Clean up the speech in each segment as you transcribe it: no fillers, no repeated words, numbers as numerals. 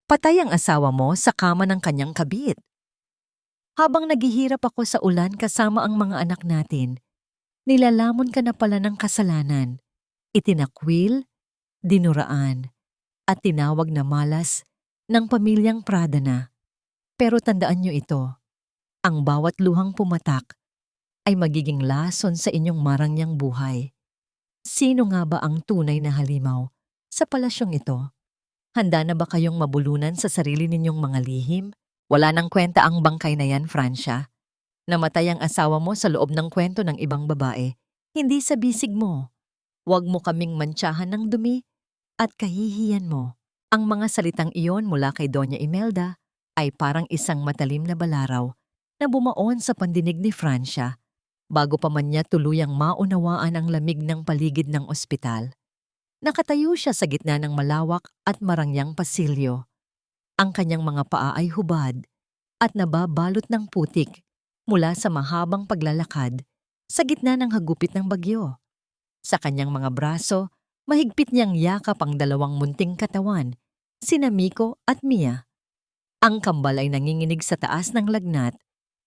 Patay ang asawa mo sa kama ng kanyang kabit. Habang naghihirap ako sa ulan kasama ang mga anak natin, nilalamon ka na pala ng kasalanan. Itinakwil, dinuraan, at tinawag na malas ng pamilyang Prada na. Pero tandaan niyo ito, ang bawat luhang pumatak ay magiging lason sa inyong marangyang buhay. Sino nga ba ang tunay na halimaw sa palasyong ito? Handa na ba kayong mabulunan sa sarili ninyong mga lihim? Wala nang kwenta ang bangkay na yan, Francia. Namatay ang asawa mo sa loob ng kwento ng ibang babae, hindi sa bisig mo. Huwag mo kaming mantsahan ng dumi at kahihiyan mo. Ang mga salitang iyon mula kay Doña Imelda ay parang isang matalim na balaraw na bumaon sa pandinig ni Francia bago pa man niya tuluyang maunawaan ang lamig ng paligid ng ospital. Nakatayo siya sa gitna ng malawak at marangyang pasilyo. Ang kanyang mga paa ay hubad at nababalot ng putik mula sa mahabang paglalakad sa gitna ng hagupit ng bagyo. Sa kanyang mga braso, mahigpit niyang yakap ang dalawang munting katawan, sina Miko at Mia. Ang kambal ay nanginginig sa taas ng lagnat.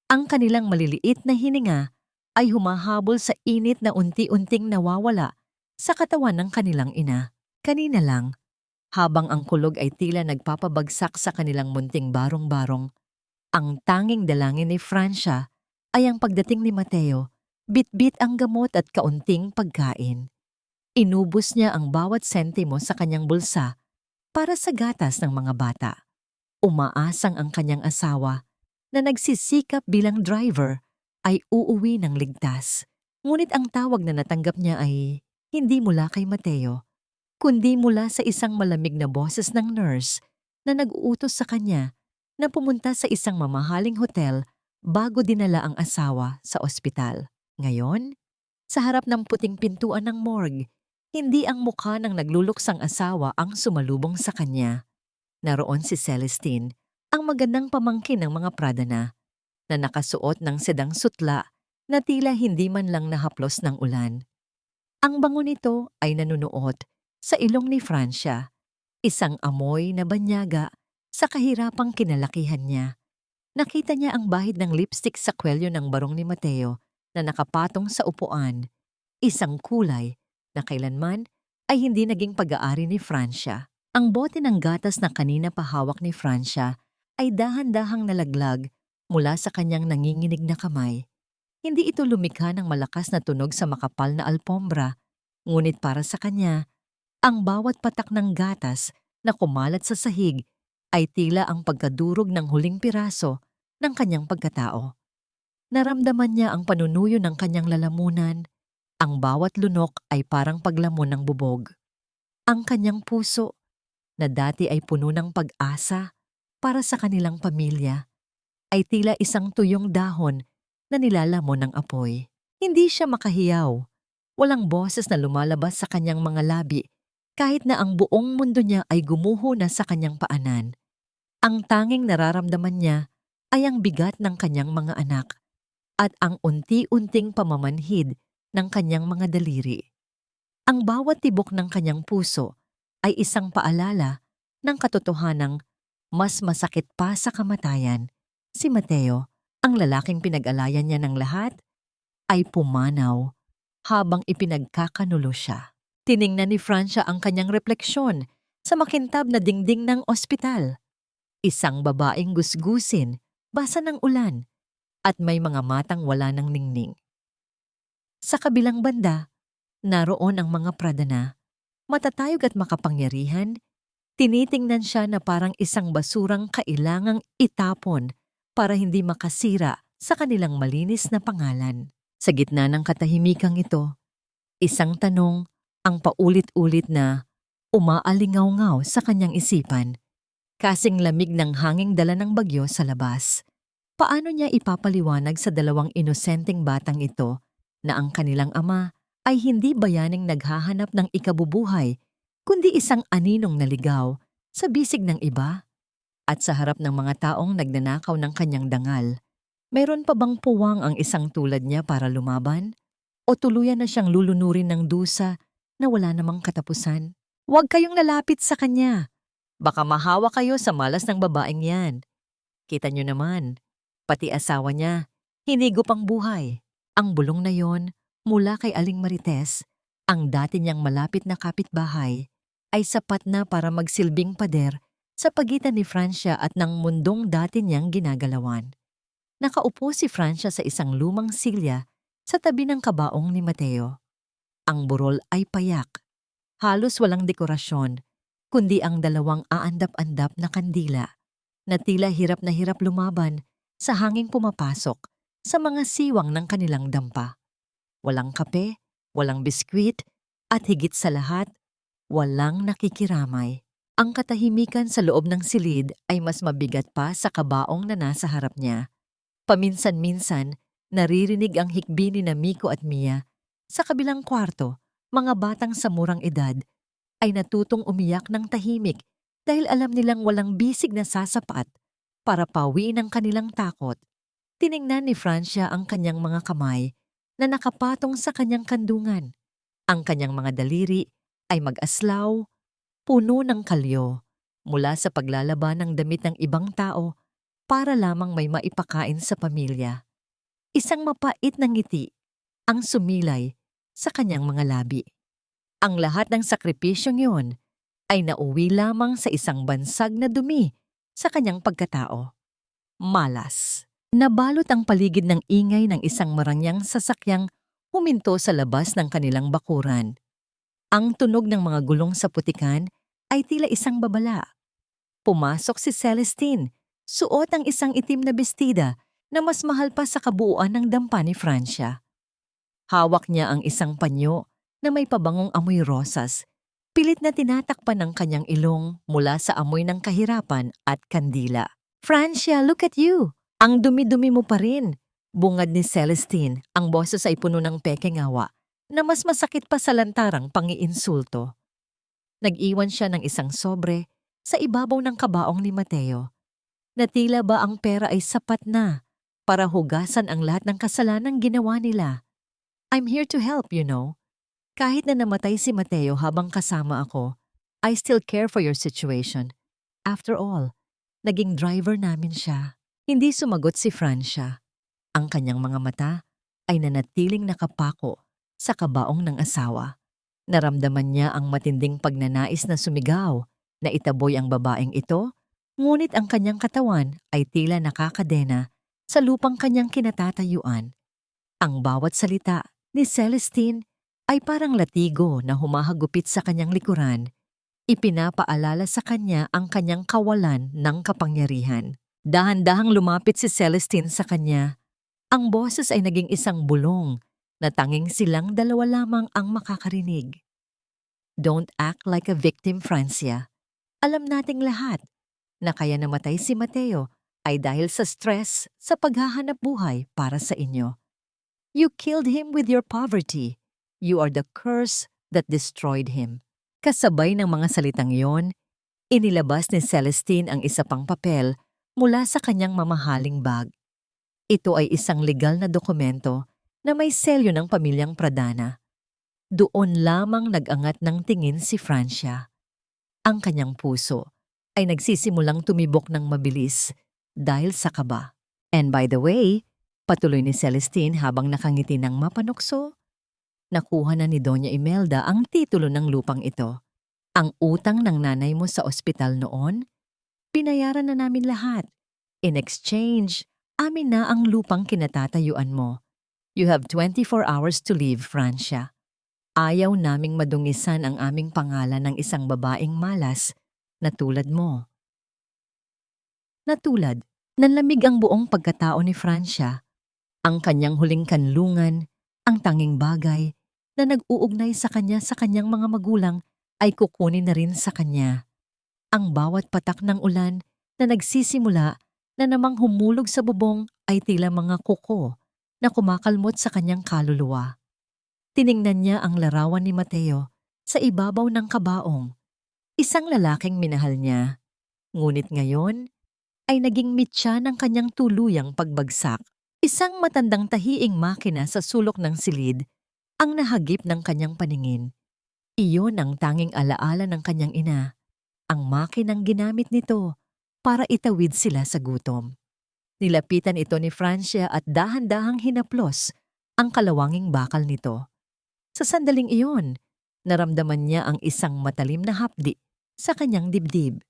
Ang kanilang maliliit na hininga ay humahabol sa init na unti-unting nawawala sa katawan ng kanilang ina. Kanina lang, habang ang kulog ay tila nagpapabagsak sa kanilang munting barong-barong, ang tanging dalangin ni Francia ay ang pagdating ni Mateo, bit-bit ang gamot at kaunting pagkain. Inubos niya ang bawat sentimo sa kanyang bulsa para sa gatas ng mga bata. Umaasang ang kanyang asawa na nagsisikap bilang driver ay uuwi ng ligtas. Ngunit ang tawag na natanggap niya ay hindi mula kay Mateo, kundi mula sa isang malamig na boses ng nurse na nag-uutos sa kanya na pumunta sa isang mamahaling hotel bago dinala ang asawa sa ospital. Ngayon, sa harap ng puting pintuan ng morgue, hindi ang mukha ng nagluluksang asawa ang sumalubong sa kanya. Naroon si Celestine, ang magandang pamangkin ng mga Prada na nakasuot ng sedang sutla na tila hindi man lang nahaplos ng ulan. Ang bango nito ay nanunuot sa ilong ni Francia, isang amoy na banyaga sa kahirapang kinalakihan niya. Nakita niya ang bahid ng lipstick sa kwelyo ng barong ni Mateo na nakapatong sa upuan, isang kulay na kailanman ay hindi naging pag-aari ni Francia. Ang bote ng gatas na kanina pa hawak ni Francia ay dahan-dahang nalaglag mula sa kanyang nanginginig na kamay. Hindi ito lumikha ng malakas na tunog sa makapal na alpombra, ngunit para sa kanya, ang bawat patak ng gatas na kumalat sa sahig ay tila ang pagkadurog ng huling piraso ng kanyang pagkatao. Naramdaman niya ang panunuyo ng kanyang lalamunan, ang bawat lunok ay parang paglamon ng bubog. Ang kanyang puso, na dati ay puno ng pag-asa para sa kanilang pamilya, ay tila isang tuyong dahon na nilalamon ng apoy. Hindi siya makahiyaw. Walang boses na lumalabas sa kanyang mga labi kahit na ang buong mundo niya ay gumuho na sa kanyang paanan. Ang tanging nararamdaman niya ay ang bigat ng kanyang mga anak at ang unti-unting pamamanhid ng kanyang mga daliri. Ang bawat tibok ng kanyang puso ay isang paalala ng katotohanang mas masakit pa sa kamatayan. Si Mateo, ang lalaking pinag-alayan niya ng lahat, ay pumanaw habang ipinagkakanulo siya. Tiningnan ni Francia ang kanyang refleksyon sa makintab na dingding ng ospital. Isang babaeng gusgusin, basa ng ulan, at may mga matang wala ng ningning. Sa kabilang banda, naroon ang mga Prada na, matatayog at makapangyarihan. Tinitingnan siya na parang isang basurang kailangang itapon para hindi makasira sa kanilang malinis na pangalan. Sa gitna ng katahimikang ito, isang tanong ang paulit-ulit na umaalingaw-ngaw sa kanyang isipan, kasing lamig ng hanging dala ng bagyo sa labas. Paano niya ipapaliwanag sa dalawang inosenteng batang ito na ang kanilang ama ay hindi bayaning naghahanap ng ikabubuhay, kundi isang aninong naligaw sa bisig ng iba? At sa harap ng mga taong nagnanakaw ng kanyang dangal, mayroon pa bang puwang ang isang tulad niya para lumaban? O tuluyan na siyang lulunurin ng dusa na wala namang katapusan? Huwag kayong lalapit sa kanya. Baka mahawa kayo sa malas ng babaeng yan. Kita nyo naman, pati asawa niya, hinigop ang buhay. Ang bulong na yon, mula kay Aling Marites, ang dati niyang malapit na kapitbahay, ay sapat na para magsilbing pader sa pagitan ni Francia at ng mundong dati niyang ginagalawan. Nakaupo si Francia sa isang lumang silya sa tabi ng kabaong ni Mateo. Ang burol ay payak, halos walang dekorasyon, kundi ang dalawang aandap-andap na kandila na tila hirap na hirap lumaban sa hanging pumapasok sa mga siwang ng kanilang dampa. Walang kape, walang biskwit, at higit sa lahat, walang nakikiramay. Ang katahimikan sa loob ng silid ay mas mabigat pa sa kabaong na nasa harap niya. Paminsan-minsan, naririnig ang hikbi ni Miko at Mia. Sa kabilang kwarto, mga batang sa murang edad ay natutong umiyak ng tahimik dahil alam nilang walang bisig na sasapat para pawiin ang kanilang takot. Tiningnan ni Francia ang kanyang mga kamay na nakapatong sa kanyang kandungan. Ang kanyang mga daliri ay mag-aslaw, puno ng kalyo, mula sa paglalaban ng damit ng ibang tao para lamang may maipakain sa pamilya. Isang mapait na ngiti ang sumilay sa kanyang mga labi. Ang lahat ng sakripisyong yun ay nauwi lamang sa isang bansag na dumi sa kanyang pagkatao. Malas. Nabalot ang paligid ng ingay ng isang marangyang sasakyang huminto sa labas ng kanilang bakuran. Ang tunog ng mga gulong sa putikan ay tila isang babala. Pumasok si Celestine, suot ang isang itim na bestida na mas mahal pa sa kabuuan ng dampa ni Francia. Hawak niya ang isang panyo na may pabangong amoy rosas, pilit na tinatakpan ng kanyang ilong mula sa amoy ng kahirapan at kandila. "Francia, look at you! Ang dumi-dumi mo pa rin," bungad ni Celestine. Ang boses ay puno ng pekengawa na mas masakit pa sa lantarang pangiinsulto. Nag-iwan siya ng isang sobre sa ibabaw ng kabaong ni Mateo, na tila ba ang pera ay sapat na para hugasan ang lahat ng kasalanang ginawa nila. "I'm here to help, you know. Kahit na namatay si Mateo habang kasama ako, I still care for your situation. After all, naging driver namin siya." Hindi sumagot si Francia. Ang kanyang mga mata ay nanatiling nakapako sa kabaong ng asawa. Naramdaman niya ang matinding pagnanais na sumigaw, na itaboy ang babaeng ito, ngunit ang kanyang katawan ay tila nakakadena sa lupang kanyang kinatatayuan. Ang bawat salita ni Celestine ay parang latigo na humahagupit sa kanyang likuran. Ipinapaalala sa kanya ang kanyang kawalan ng kapangyarihan. Dahan-dahang lumapit si Celestine sa kanya. Ang boses ay naging isang bulong na tanging silang dalawa lamang ang makakarinig. "Don't act like a victim, Francia. Alam nating lahat na kaya namatay si Mateo ay dahil sa stress sa paghahanap buhay para sa inyo. You killed him with your poverty. You are the curse that destroyed him." Kasabay ng mga salitang yon, inilabas ni Celestine ang isa pang papel mula sa kanyang mamahaling bag. Ito ay isang legal na dokumento na may selyo ng pamilyang Pradana. Doon lamang nag-angat ng tingin si Francia. Ang kanyang puso ay nagsisimulang tumibok ng mabilis dahil sa kaba. "And by the way," patuloy ni Celestine habang nakangiti ng mapanukso, "nakuha na ni Doña Imelda ang titulo ng lupang ito. Ang utang ng nanay mo sa ospital noon, binayaran na namin lahat. In exchange, amin na ang lupang kinatatayuan mo. You have 24 hours to leave, Francia. Ayaw naming madungisan ang aming pangalan ng isang babaeng malas na tulad mo." Natulad, nanlamig ang buong pagkatao ni Francia. Ang kanyang huling kanlungan, ang tanging bagay na nag-uugnay sa kanyang mga magulang ay kukunin na rin sa kanya. Ang bawat patak ng ulan na nagsisimula na namang humulog sa bubong ay tila mga kuko na kumakalmot sa kanyang kaluluwa. Tiningnan niya ang larawan ni Mateo sa ibabaw ng kabaong, isang lalaking minahal niya. Ngunit ngayon ay naging mitya ng kanyang tuluyang pagbagsak. Isang matandang tahiing makina sa sulok ng silid ang nahagip ng kanyang paningin. Iyon ang tanging alaala ng kanyang ina. ang makinang ginamit nito para itawid sila sa gutom. Nilapitan ito ni Francia at dahan-dahang hinaplos ang kalawanging bakal nito. Sa sandaling iyon, naramdaman niya ang isang matalim na hapdi sa kanyang dibdib.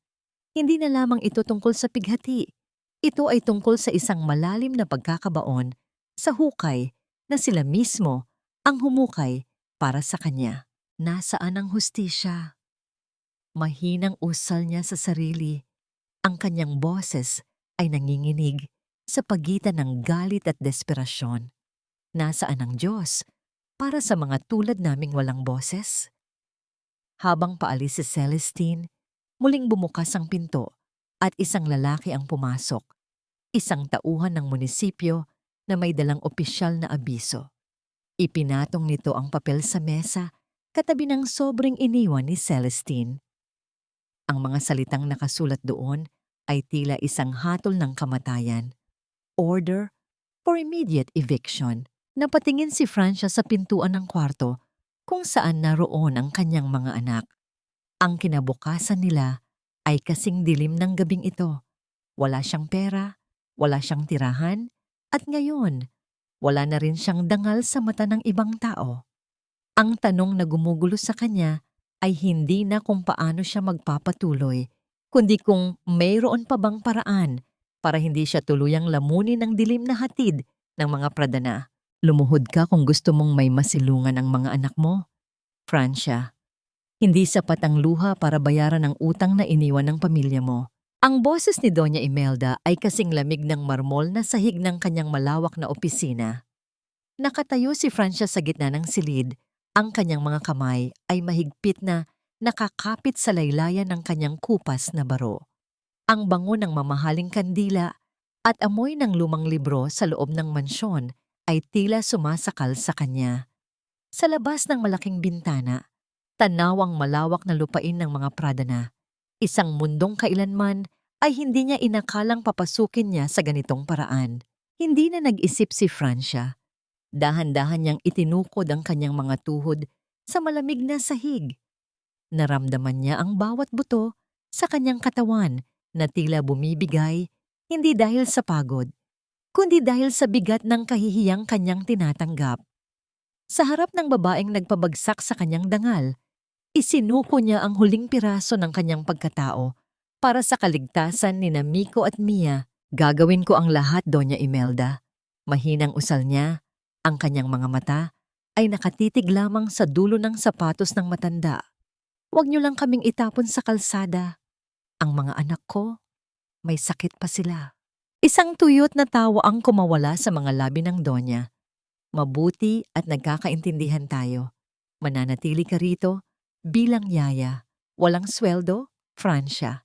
Hindi na lamang ito tungkol sa pighati. Ito ay tungkol sa isang malalim na pagkakabaon sa hukay na sila mismo ang humukay para sa kanya. Nasaan ang hustisya? Mahinang usal niya sa sarili. Ang kanyang boses ay nanginginig sa pagitan ng galit at desperasyon. Nasaan ang Diyos para sa mga tulad naming walang boses? Habang paalis si Celestine, muling bumukas ang pinto at isang lalaki ang pumasok. Isang tauhan ng munisipyo na may dalang opisyal na abiso. Ipinatong nito ang papel sa mesa katabi ng sobrang iniwan ni Celestine. Ang mga salitang nakasulat doon ay tila isang hatol ng kamatayan. Order for immediate eviction. Napatingin si Francia sa pintuan ng kwarto kung saan naroon ang kanyang mga anak. Ang kinabukasan nila ay kasing dilim ng gabing ito. Wala siyang pera, wala siyang tirahan, at ngayon, wala na rin siyang dangal sa mata ng ibang tao. Ang tanong na gumugulo sa kanya ay hindi na kung paano siya magpapatuloy, kundi kung mayroon pa bang paraan para hindi siya tuluyang lamunin ng dilim na hatid ng mga pradana. Lumuhod ka kung gusto mong may masilungan ang mga anak mo. Francia, hindi sapat ang luha para bayaran ang utang na iniwan ng pamilya mo. Ang boses ni Doña Imelda ay kasing lamig ng marmol na sahig ng kanyang malawak na opisina. Nakatayo si Francia sa gitna ng silid. Ang kanyang mga kamay ay mahigpit na nakakapit sa laylayan ng kanyang kupas na baro. Ang bango ng mamahaling kandila at amoy ng lumang libro sa loob ng mansyon ay tila sumasakal sa kanya. Sa labas ng malaking bintana, tanawang malawak na lupain ng mga pradana. Isang mundong kailanman ay hindi niya inakalang papasukin niya sa ganitong paraan. Hindi na nag-isip si Francia. Dahan-dahan niyang itinukod ang kanyang mga tuhod sa malamig na sahig. Naramdaman niya ang bawat buto sa kanyang katawan na tila bumibigay, hindi dahil sa pagod, kundi dahil sa bigat ng kahihiyang kanyang tinatanggap. Sa harap ng babaeng nagpabagsak sa kanyang dangal, isinuko niya ang huling piraso ng kanyang pagkatao para sa kaligtasan ni Miko at Mia. Gagawin ko ang lahat, Doña Imelda. Mahinang usal niya. Ang kanyang mga mata ay nakatitig lamang sa dulo ng sapatos ng matanda. Huwag niyo lang kaming itapon sa kalsada. Ang mga anak ko, may sakit pa sila. Isang tuyot na tawa ang kumawala sa mga labi ng Donya. Mabuti at nagkakaintindihan tayo. Mananatili ka rito bilang yaya. Walang sweldo, Francia.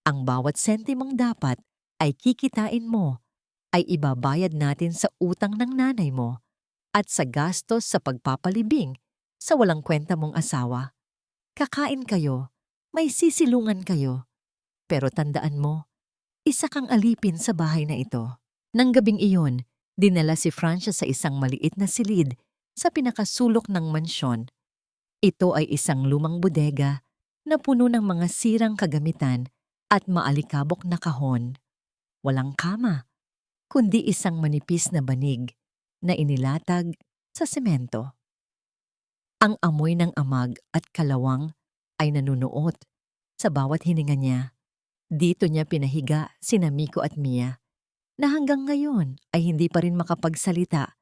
Ang bawat sentimong dapat ay kikitain mo ay ibabayad natin sa utang ng nanay mo at sa gastos sa pagpapalibing sa walang kwenta mong asawa. Kakain kayo, may sisilungan kayo. Pero tandaan mo, isa kang alipin sa bahay na ito. Nang gabing iyon, dinala si Francia sa isang maliit na silid sa pinakasulok ng mansyon. Ito ay isang lumang bodega na puno ng mga sirang kagamitan at maalikabok na kahon. Walang kama, kundi isang manipis na banig na inilatag sa semento. Ang amoy ng amag at kalawang ay nanunuot sa bawat hininga niya. Dito niya pinahiga sina Miko at Mia na hanggang ngayon ay hindi pa rin makapagsalita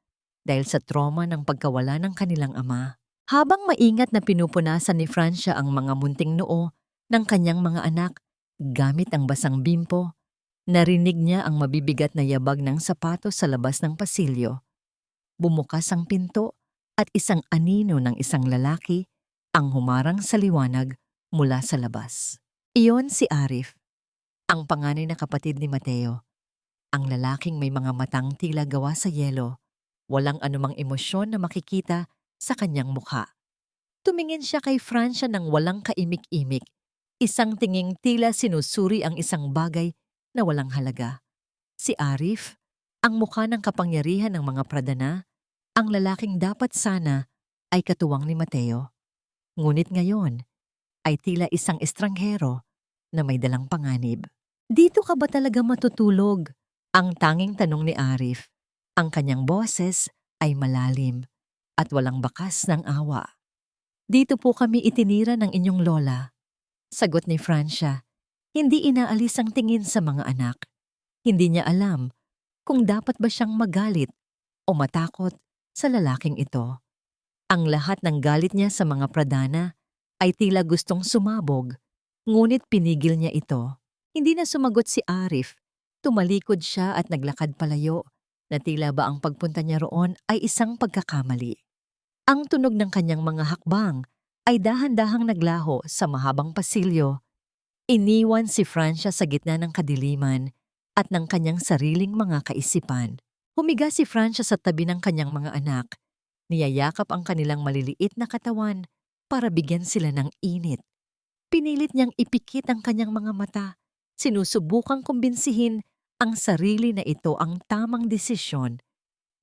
dahil sa trauma ng pagkawala ng kanilang ama. Habang maingat na pinupunasan ni Francia ang mga munting noo ng kanyang mga anak gamit ang basang bimpo, narinig niya ang mabibigat na yabag ng sapatos sa labas ng pasilyo. Bumukas ang pinto at isang anino ng isang lalaki ang humarang sa liwanag mula sa labas. Iyon si Arif, ang panganay na kapatid ni Mateo. Ang lalaking may mga matang tila gawa sa yelo, walang anumang emosyon na makikita sa kanyang mukha. Tumingin siya kay Francia ng walang kaimik-imik, isang tinging tila sinusuri ang isang bagay na walang halaga. Si Arif, ang mukha ng kapangyarihan ng mga pradana, ang lalaking dapat sana ay katuwang ni Mateo. Ngunit ngayon ay tila isang estranghero na may dalang panganib. Dito ka ba talaga matutulog? Ang tanging tanong ni Arif. Ang kanyang boses ay malalim at walang bakas ng awa. Dito po kami itinira ng inyong lola. Sagot ni Francia. Hindi inaalis ang tingin sa mga anak. Hindi niya alam kung dapat ba siyang magalit o matakot sa lalaking ito. Ang lahat ng galit niya sa mga pradana ay tila gustong sumabog, ngunit pinigil niya ito. Hindi na sumagot si Arif. Tumalikod siya at naglakad palayo na tila ba ang pagpunta niya roon ay isang pagkakamali. Ang tunog ng kanyang mga hakbang ay dahan-dahang naglaho sa mahabang pasilyo. Iniwan si Francia sa gitna ng kadiliman at ng kanyang sariling mga kaisipan. Humiga si Francia sa tabi ng kanyang mga anak. Niyayakap ang kanilang maliliit na katawan para bigyan sila ng init. Pinilit niyang ipikit ang kanyang mga mata. Sinusubukang kumbinsihin ang sarili na ito ang tamang desisyon.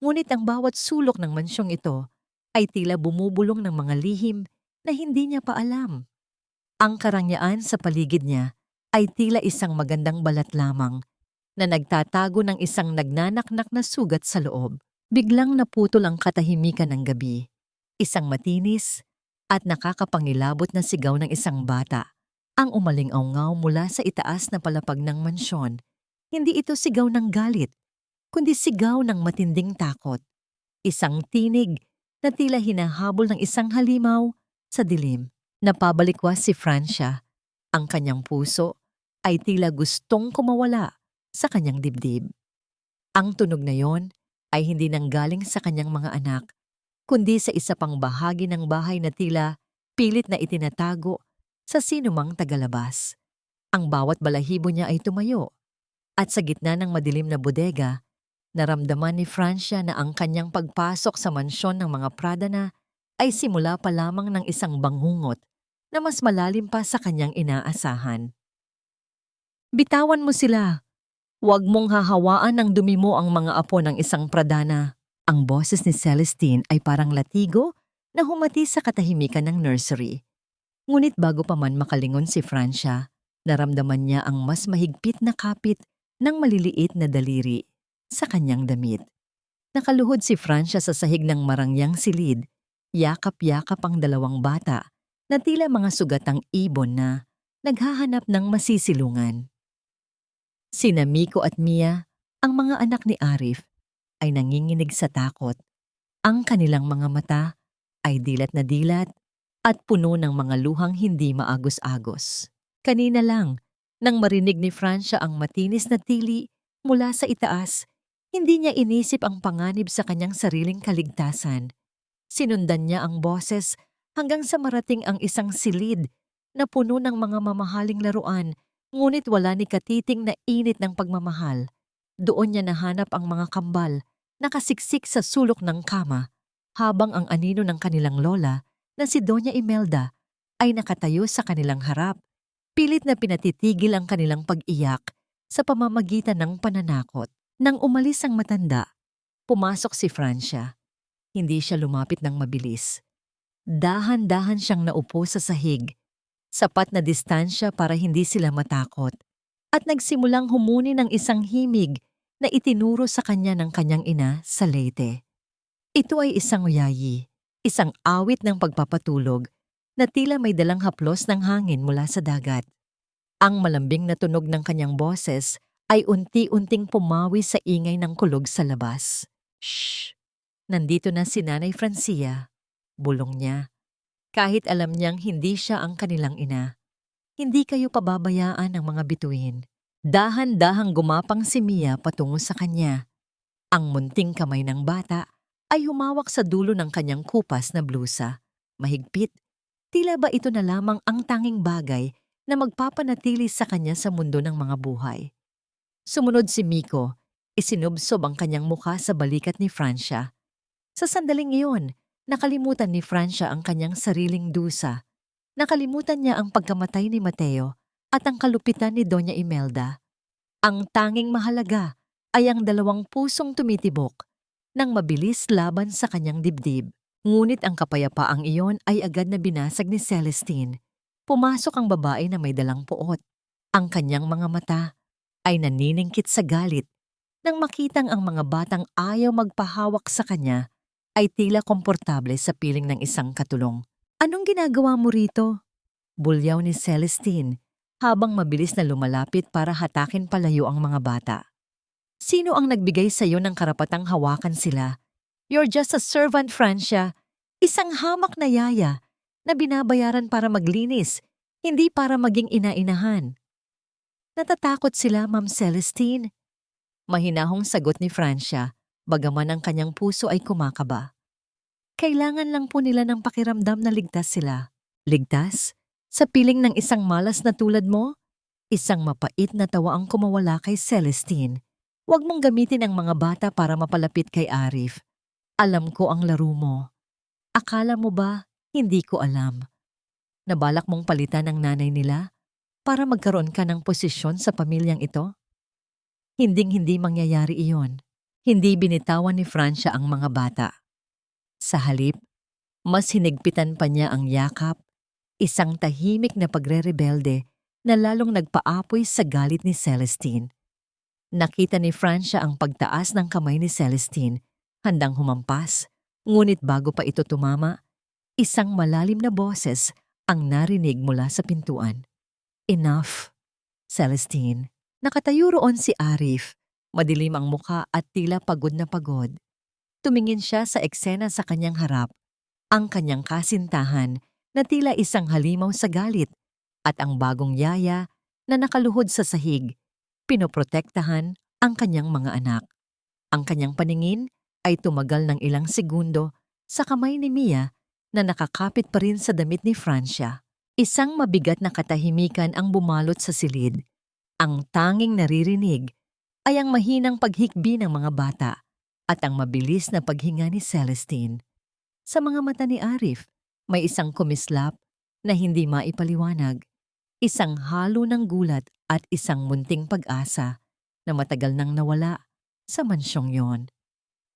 Ngunit ang bawat sulok ng mansyong ito ay tila bumubulong ng mga lihim na hindi niya pa alam. Ang karangyaan sa paligid niya ay tila isang magandang balat lamang na nagtatago ng isang nagnanaknak na sugat sa loob. Biglang naputol ang katahimikan ng gabi. Isang matinis at nakakapangilabot na sigaw ng isang bata ang umaling-awngaw mula sa itaas na palapag ng mansyon. Hindi ito sigaw ng galit, kundi sigaw ng matinding takot. Isang tinig na tila hinahabol ng isang halimaw sa dilim. Napabalikwas si Francia. Ang kanyang puso ay tila gustong kumawala sa kanyang dibdib. Ang tunog na yon ay hindi nanggaling sa kanyang mga anak, kundi sa isa pang bahagi ng bahay na tila pilit na itinatago sa sinumang tagalabas. Ang bawat balahibo niya ay tumayo, at sa gitna ng madilim na bodega, naramdaman ni Francia na ang kanyang pagpasok sa mansyon ng mga pradana ay simula pa lamang ng isang bangungot na mas malalim pa sa kanyang inaasahan. Bitawan mo sila. Huwag mong hahawaan ng dumi mo ang mga apo ng isang pradana. Ang boses ni Celestine ay parang latigo na humati sa katahimikan ng nursery. Ngunit bago pa man makalingon si Francia, naramdaman niya ang mas mahigpit na kapit ng maliliit na daliri sa kanyang damit. Nakaluhod si Francia sa sahig ng marangyang silid, yakap-yakap ang dalawang bata na tila mga sugatang ibon na naghahanap ng masisilungan. Sina Miko at Mia, ang mga anak ni Arif, ay nanginginig sa takot. Ang kanilang mga mata ay dilat na dilat at puno ng mga luhang hindi maagos-agos. Kanina lang, nang marinig ni Francia ang matinis na tili mula sa itaas, hindi niya inisip ang panganib sa kanyang sariling kaligtasan. Sinundan niya ang boses hanggang sa marating ang isang silid na puno ng mga mamahaling laruan, ngunit wala ni katiting na init ng pagmamahal. Doon niya nahanap ang mga kambal, nakasiksik sa sulok ng kama, habang ang anino ng kanilang lola na si Doña Imelda ay nakatayo sa kanilang harap. Pilit na pinatitigil ang kanilang pag-iyak sa pamamagitan ng pananakot. Nang umalis ang matanda, pumasok si Francia. Hindi siya lumapit ng mabilis. Dahan-dahan siyang naupo sa sahig, sapat na distansya para hindi sila matakot, at nagsimulang humuni ng isang himig na itinuro sa kanya ng kanyang ina sa Leyte. Ito ay isang uyayi, isang awit ng pagpapatulog na tila may dalang haplos ng hangin mula sa dagat. Ang malambing na tunog ng kanyang boses ay unti-unting pumawi sa ingay ng kulog sa labas. Shh! Nandito na si Nanay Francia. Bulong niya. Kahit alam niyang hindi siya ang kanilang ina. Hindi kayo pababayaan ng mga bituin. Dahan-dahang gumapang si Mia patungo sa kanya. Ang munting kamay ng bata ay humawak sa dulo ng kanyang kupas na blusa. Mahigpit. Tila ba ito na lamang ang tanging bagay na magpapanatili sa kanya sa mundo ng mga buhay. Sumunod si Miko, isinubsob ang kanyang mukha sa balikat ni Francia. Sa sandaling iyon, nakalimutan ni Francia ang kanyang sariling dusa. Nakalimutan niya ang pagkamatay ni Mateo at ang kalupitan ni Doña Imelda. Ang tanging mahalaga ay ang dalawang pusong tumitibok nang mabilis laban sa kanyang dibdib. Ngunit ang kapayapaang iyon ay agad na binasag ni Celestine. Pumasok ang babae na may dalang puot. Ang kanyang mga mata ay naniningkit sa galit nang makitang ang mga batang ayaw magpahawak sa kanya ay tila komportable sa piling ng isang katulong. "Anong ginagawa mo rito?" Bulyaw ni Celestine habang mabilis na lumalapit para hatakin palayo ang mga bata. "Sino ang nagbigay sa iyo ng karapatang hawakan sila? You're just a servant, Francia. Isang hamak na yaya na binabayaran para maglinis, hindi para maging ina-inahan." "Natatakot sila, Ma'am Celestine." Mahinahong sagot ni Francia, bagaman ang kanyang puso ay kumakaba. "Kailangan lang po nila ng pakiramdam na ligtas sila." "Ligtas? Sa piling ng isang malas na tulad mo?" Isang mapait na tawa ang kumawala kay Celestine. "Huwag mong gamitin ang mga bata para mapalapit kay Arif. Alam ko ang laro mo. Akala mo ba hindi ko alam? Nabalak mong palitan ang nanay nila para magkaroon ka ng posisyon sa pamilyang ito?" Hinding-hindi mangyayari iyon. Hindi binitawan ni Francia ang mga bata. Sa halip, mas hinigpitan pa niya ang yakap, isang tahimik na pagre-rebelde na lalong nagpaapoy sa galit ni Celestine. Nakita ni Francia ang pagtaas ng kamay ni Celestine, handang humampas, ngunit bago pa ito tumama, isang malalim na boses ang narinig mula sa pintuan. "Enough, Celestine." Nakatayo roon si Arif, madilim ang muka at tila pagod na pagod. Tumingin siya sa eksena sa kanyang harap, ang kanyang kasintahan na tila isang halimaw sa galit at ang bagong yaya na nakaluhod sa sahig, pinoprotektahan ang kanyang mga anak. Ang kanyang paningin ay tumagal ng ilang segundo sa kamay ni Mia na nakakapit pa rin sa damit ni Francia. Isang mabigat na katahimikan ang bumalot sa silid. Ang tanging naririnig ay ang mahinang paghikbi ng mga bata at ang mabilis na paghinga ni Celestine. Sa mga mata ni Arif, may isang kumislap na hindi maipaliwanag, isang halo ng gulat at isang munting pag-asa na matagal nang nawala sa mansyong yon.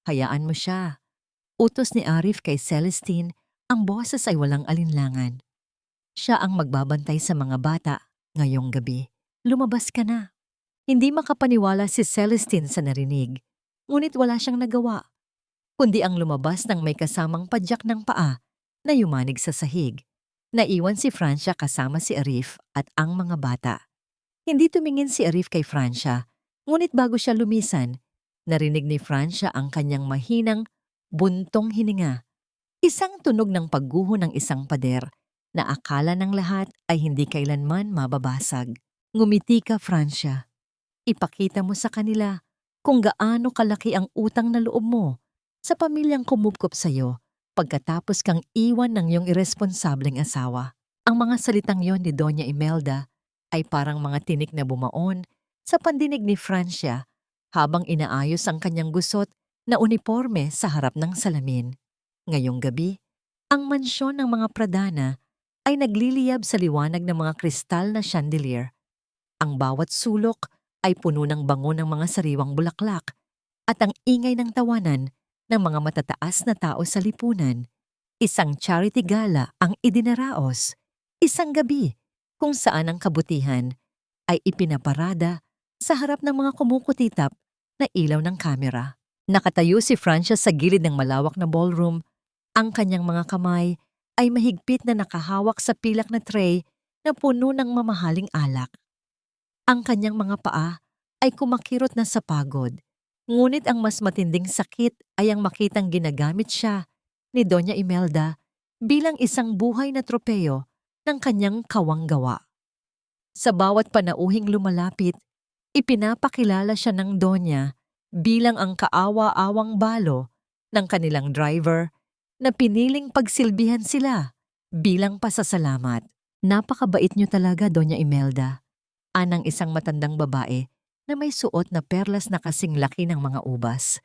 "Hayaan mo siya." Utos ni Arif kay Celestine, ang boses ay walang alinlangan. "Siya ang magbabantay sa mga bata ngayong gabi. Lumabas ka na." Hindi makapaniwala si Celestine sa narinig, ngunit wala siyang nagawa, kundi ang lumabas ng may kasamang padyak ng paa na yumanig sa sahig. Naiwan si Francia kasama si Arif at ang mga bata. Hindi tumingin si Arif kay Francia, ngunit bago siya lumisan, narinig ni Francia ang kanyang mahinang, buntong hininga. Isang tunog ng pagguho ng isang pader na akala ng lahat ay hindi kailanman mababasag. "Ngumiti ka, Francia. Ipakita mo sa kanila kung gaano kalaki ang utang na loob mo sa pamilyang kumupkop sa'yo pagkatapos kang iwan ng iyong irresponsableng asawa." Ang mga salitang yon ni Doña Imelda ay parang mga tinik na bumaon sa pandinig ni Francia habang inaayos ang kanyang gusot na uniporme sa harap ng salamin. Ngayong gabi, ang mansyon ng mga Pradana ay nagliliyab sa liwanag ng mga kristal na chandelier. Ang bawat sulok ay puno ng bango ng mga sariwang bulaklak at ang ingay ng tawanan ng mga matataas na tao sa lipunan. Isang charity gala ang idinaraos, isang gabi kung saan ang kabutihan ay ipinaparada sa harap ng mga kumukutitap na ilaw ng kamera. Nakatayo si Francia sa gilid ng malawak na ballroom, ang kanyang mga kamay ay mahigpit na nakahawak sa pilak na tray na puno ng mamahaling alak. Ang kanyang mga paa ay kumakirot na sa pagod, ngunit ang mas matinding sakit ay ang makitang ginagamit siya ni Doña Imelda bilang isang buhay na tropeyo ng kanyang kawanggawa. Sa bawat panauhing lumalapit, ipinapakilala siya ng Doña bilang ang kaawa-awang balo ng kanilang driver na piniling pagsilbihan sila bilang pasasalamat. "Napakabait niyo talaga, Doña Imelda," anang isang matandang babae na may suot na perlas na kasing laki ng mga ubas.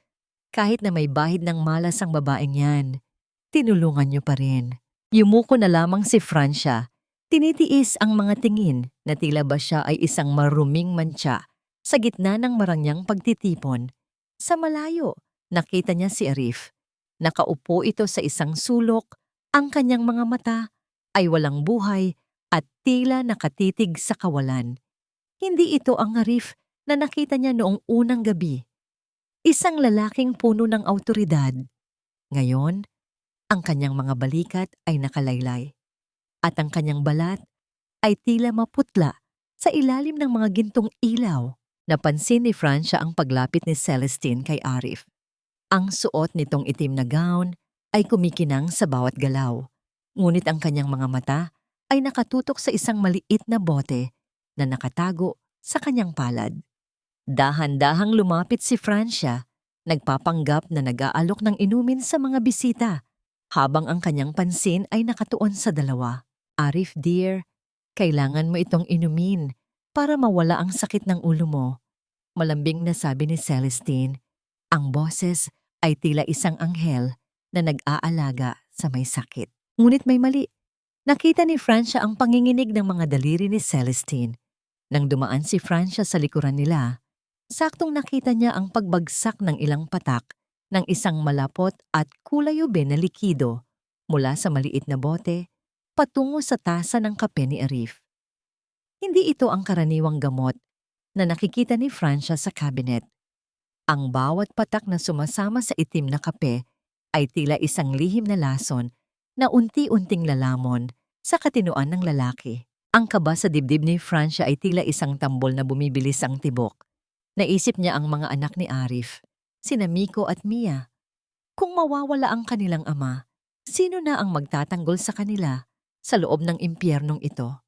"Kahit na may bahid ng malas ang babaeng yan, tinulungan niyo pa rin." Yumuko na lamang si Francia. Tinitiis ang mga tingin na tila ba siya ay isang maruming mantsa sa gitna ng marangyang pagtitipon. Sa malayo, nakita niya si Arif. Nakaupo ito sa isang sulok, ang kanyang mga mata ay walang buhay at tila nakatitig sa kawalan. Hindi ito ang Arif na nakita niya noong unang gabi. Isang lalaking puno ng awtoridad. Ngayon, ang kanyang mga balikat ay nakalaylay at ang kanyang balat ay tila maputla sa ilalim ng mga gintong ilaw. Napansin ni Francia ang paglapit ni Celestine kay Arif. Ang suot nitong itim na gown ay kumikinang sa bawat galaw, ngunit ang kanyang mga mata ay nakatutok sa isang maliit na bote na nakatago sa kanyang palad. Dahan-dahang lumapit si Francia, nagpapanggap na nag-aalok ng inumin sa mga bisita, habang ang kanyang pansin ay nakatuon sa dalawa. Arif dear, kailangan mo itong inumin para mawala ang sakit ng ulo mo. Malambing na sabi ni Celestine. Ang boses ay tila isang anghel na nag-aalaga sa may sakit. Ngunit may mali. Nakita ni Francia ang panginginig ng mga daliri ni Celestine. Nang dumaan si Francia sa likuran nila, saktong nakita niya ang pagbagsak ng ilang patak ng isang malapot at kulay ube na likido mula sa maliit na bote patungo sa tasa ng kape ni Arif. Hindi ito ang karaniwang gamot na nakikita ni Francia sa cabinet. Ang bawat patak na sumasama sa itim na kape ay tila isang lihim na lason na unti-unting lalamon sa katinoan ng lalaki. Ang kaba sa dibdib ni Francia ay tila isang tambol na bumibilis ang tibok. Naisip niya ang mga anak ni Arif, sina Miko at Mia. Kung mawawala ang kanilang ama, sino na ang magtatanggol sa kanila sa loob ng impyernong ito?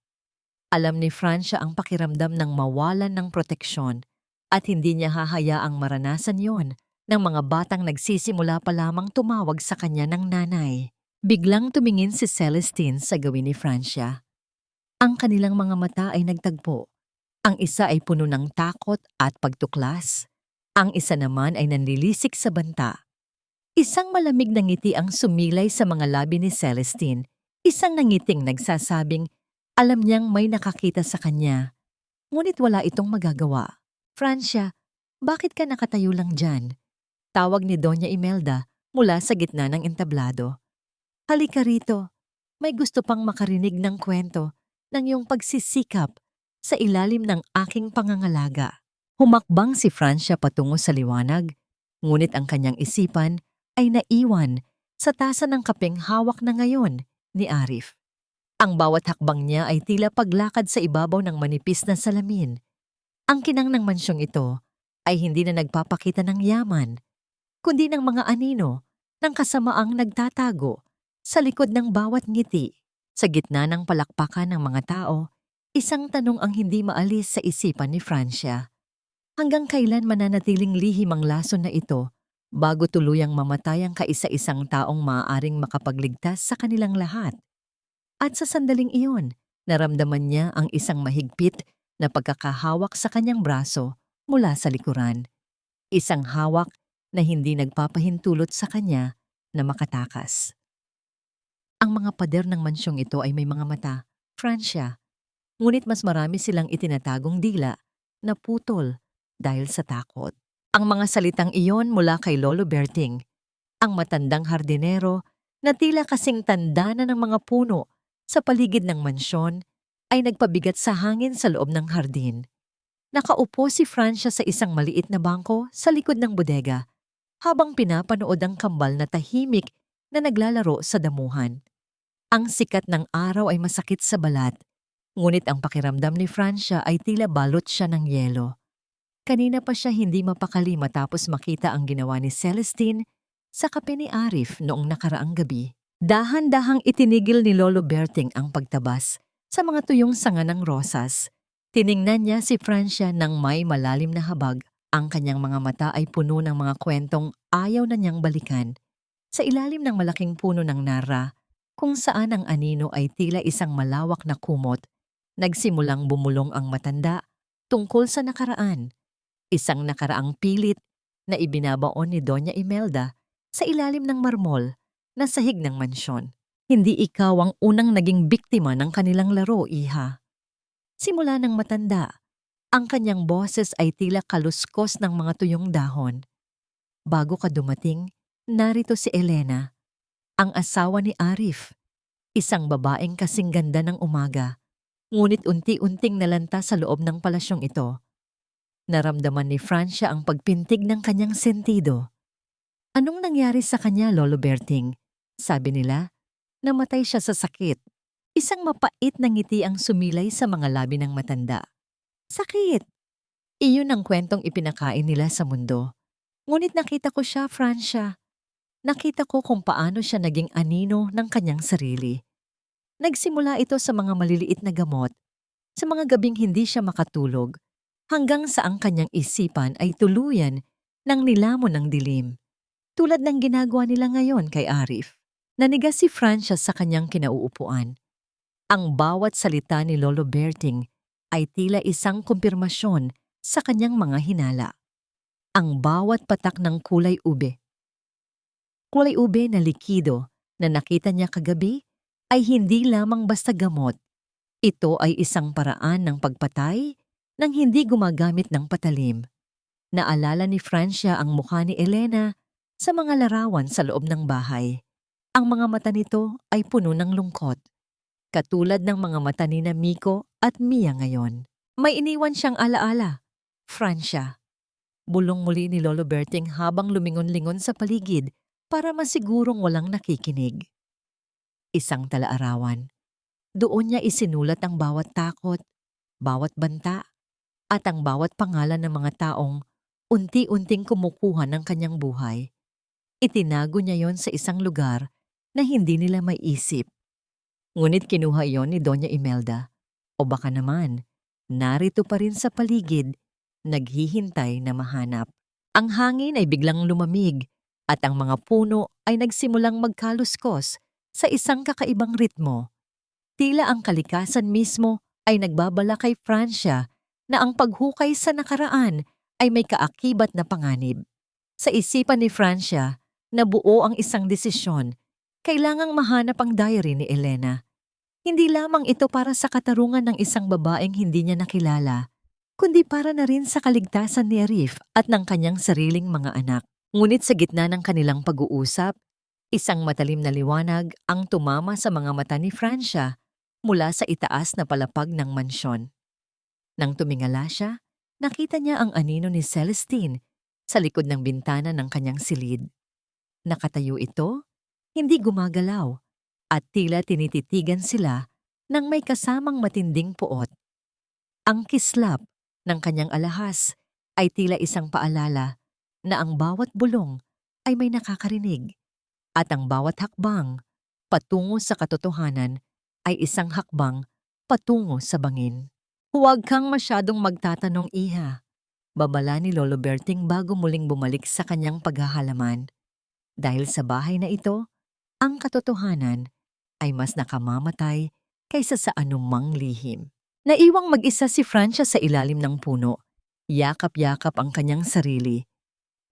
Alam ni Francia ang pakiramdam ng mawalan ng proteksyon at hindi niya hahayaang maranasan yon ng mga batang nagsisimula pa lamang tumawag sa kanya ng nanay. Biglang tumingin si Celestine sa gawin ni Francia. Ang kanilang mga mata ay nagtagpo. Ang isa ay puno ng takot at pagtuklas. Ang isa naman ay nanlilisik sa banta. Isang malamig na ngiti ang sumilay sa mga labi ni Celestine. Isang nangiting nagsasabing, alam niyang may nakakita sa kanya. Ngunit wala itong magagawa. Francia, bakit ka nakatayo lang dyan? Tawag ni Doña Imelda mula sa gitna ng entablado. Halika rito, may gusto pang makarinig ng kwento ng iyong pagsisikap sa ilalim ng aking pangangalaga. Humakbang si Francia patungo sa liwanag, ngunit ang kanyang isipan ay naiwan sa tasa ng kapeng hawak na ngayon ni Arif. Ang bawat hakbang niya ay tila paglakad sa ibabaw ng manipis na salamin. Ang kinang ng mansyong ito ay hindi na nagpapakita ng yaman, kundi ng mga anino ng kasamaang nagtatago sa likod ng bawat ngiti. Sa gitna ng palakpakan ng mga tao, isang tanong ang hindi maalis sa isipan ni Francia. Hanggang kailan mananatiling lihim ang lason na ito bago tuluyang mamatay ang kaisa-isang taong maaaring makapagligtas sa kanilang lahat? At sa sandaling iyon, naramdaman niya ang isang mahigpit na pagkakahawak sa kanyang braso mula sa likuran. Isang hawak na hindi nagpapahintulot sa kanya na makatakas. Ang mga pader ng mansyong ito ay may mga mata, Francia, ngunit mas marami silang itinatagong dila na putol dahil sa takot. Ang mga salitang iyon mula kay Lolo Berting, ang matandang hardinero na tila kasing tanda na ng mga puno sa paligid ng mansyon, ay nagpabigat sa hangin sa loob ng hardin. Nakaupo si Francia sa isang maliit na bangko sa likod ng bodega habang pinapanood ang kambal na tahimik na naglalaro sa damuhan. Ang sikat ng araw ay masakit sa balat, ngunit ang pakiramdam ni Francia ay tila balot siya ng yelo. Kanina pa siya hindi mapakali matapos makita ang ginawa ni Celestine sa kape ni Arif noong nakaraang gabi. Dahan-dahang itinigil ni Lolo Berting ang pagtabas sa mga tuyong sanga ng rosas. Tiningnan niya si Francia ng may malalim na habag. Ang kanyang mga mata ay puno ng mga kwentong ayaw na niyang balikan. Sa ilalim ng malaking puno ng nara, kung saan ang anino ay tila isang malawak na kumot, nagsimulang bumulong ang matanda tungkol sa nakaraan. Isang nakaraang pilit na ibinabaon ni Doña Imelda sa ilalim ng marmol na sahig ng mansyon. Hindi ikaw ang unang naging biktima ng kanilang laro, iha. Simula ng matanda, ang kanyang boses ay tila kaluskos ng mga tuyong dahon. Bago ka dumating, narito si Elena, ang asawa ni Arif, isang babaeng kasing ganda ng umaga, Ngunit unti-unting nalanta sa loob ng palasyong ito. Naramdaman ni Francia ang pagpintig ng kanyang sentido. Anong nangyari sa kanya, Lolo Berting? Sabi nila, namatay siya sa sakit. Isang mapait na ngiti ang sumilay sa mga labi ng matanda. Sakit! Iyon ang kwentong ipinakain nila sa mundo. Ngunit nakita ko siya, Francia. Nakita ko kung paano siya naging anino ng kanyang sarili. Nagsimula ito sa mga maliliit na gamot, sa mga gabing hindi siya makatulog, hanggang sa ang kanyang isipan ay tuluyan ng nilamon ng dilim. Tulad ng ginagawa nila ngayon kay Arif. Nanigas si Francia sa kanyang kinauupuan. Ang bawat salita ni Lolo Berting ay tila isang kumpirmasyon sa kanyang mga hinala. Ang bawat patak ng kulay ube. Kulay ube na likido na nakita niya kagabi ay hindi lamang basta gamot. Ito ay isang paraan ng pagpatay nang hindi gumagamit ng patalim. Naalala ni Francia ang mukha ni Elena sa mga larawan sa loob ng bahay. Ang mga mata nito ay puno ng lungkot, katulad ng mga mata ni Miko at Mia ngayon. May iniwan siyang alaala. Francia. Bulong muli ni Lolo Berting habang lumingon-lingon sa paligid para masigurong walang nakikinig. Isang talaarawan. Doon niya isinulat ang bawat takot, bawat banta, at ang bawat pangalan ng mga taong unti-unting kumukuha ng kanyang buhay. Itinago niya yon sa isang lugar na hindi nila maiisip. Ngunit kinuha yon ni Doña Imelda. O baka naman, narito pa rin sa paligid, naghihintay na mahanap. Ang hangin ay biglang lumamig at ang mga puno ay nagsimulang magkaluskos sa isang kakaibang ritmo. Tila ang kalikasan mismo ay nagbabala kay Francia na ang paghukay sa nakaraan ay may kaakibat na panganib. Sa isipan ni Francia, nabuo ang isang desisyon. Kailangang mahanap ang diary ni Elena. Hindi lamang ito para sa katarungan ng isang babaeng hindi niya nakilala, kundi para na rin sa kaligtasan ni Arif at ng kanyang sariling mga anak. Ngunit sa gitna ng kanilang pag-uusap, isang matalim na liwanag ang tumama sa mga mata ni Francia mula sa itaas na palapag ng mansyon. Nang tumingala siya, nakita niya ang anino ni Celestine sa likod ng bintana ng kanyang silid. Nakatayo ito, hindi gumagalaw, at tila tinititigan sila ng may kasamang matinding puot. Ang kislap ng kanyang alahas ay tila isang paalala na ang bawat bulong ay may nakakarinig at ang bawat hakbang patungo sa katotohanan ay isang hakbang patungo sa bangin. Huwag kang masyadong magtatanong, iha, babala ni Lolo Berting bago muling bumalik sa kanyang paghahalaman. Dahil sa bahay na ito, ang katotohanan ay mas nakamamatay kaysa sa anumang lihim. Naiwang mag-isa si Francia sa ilalim ng puno. Yakap-yakap ang kanyang sarili.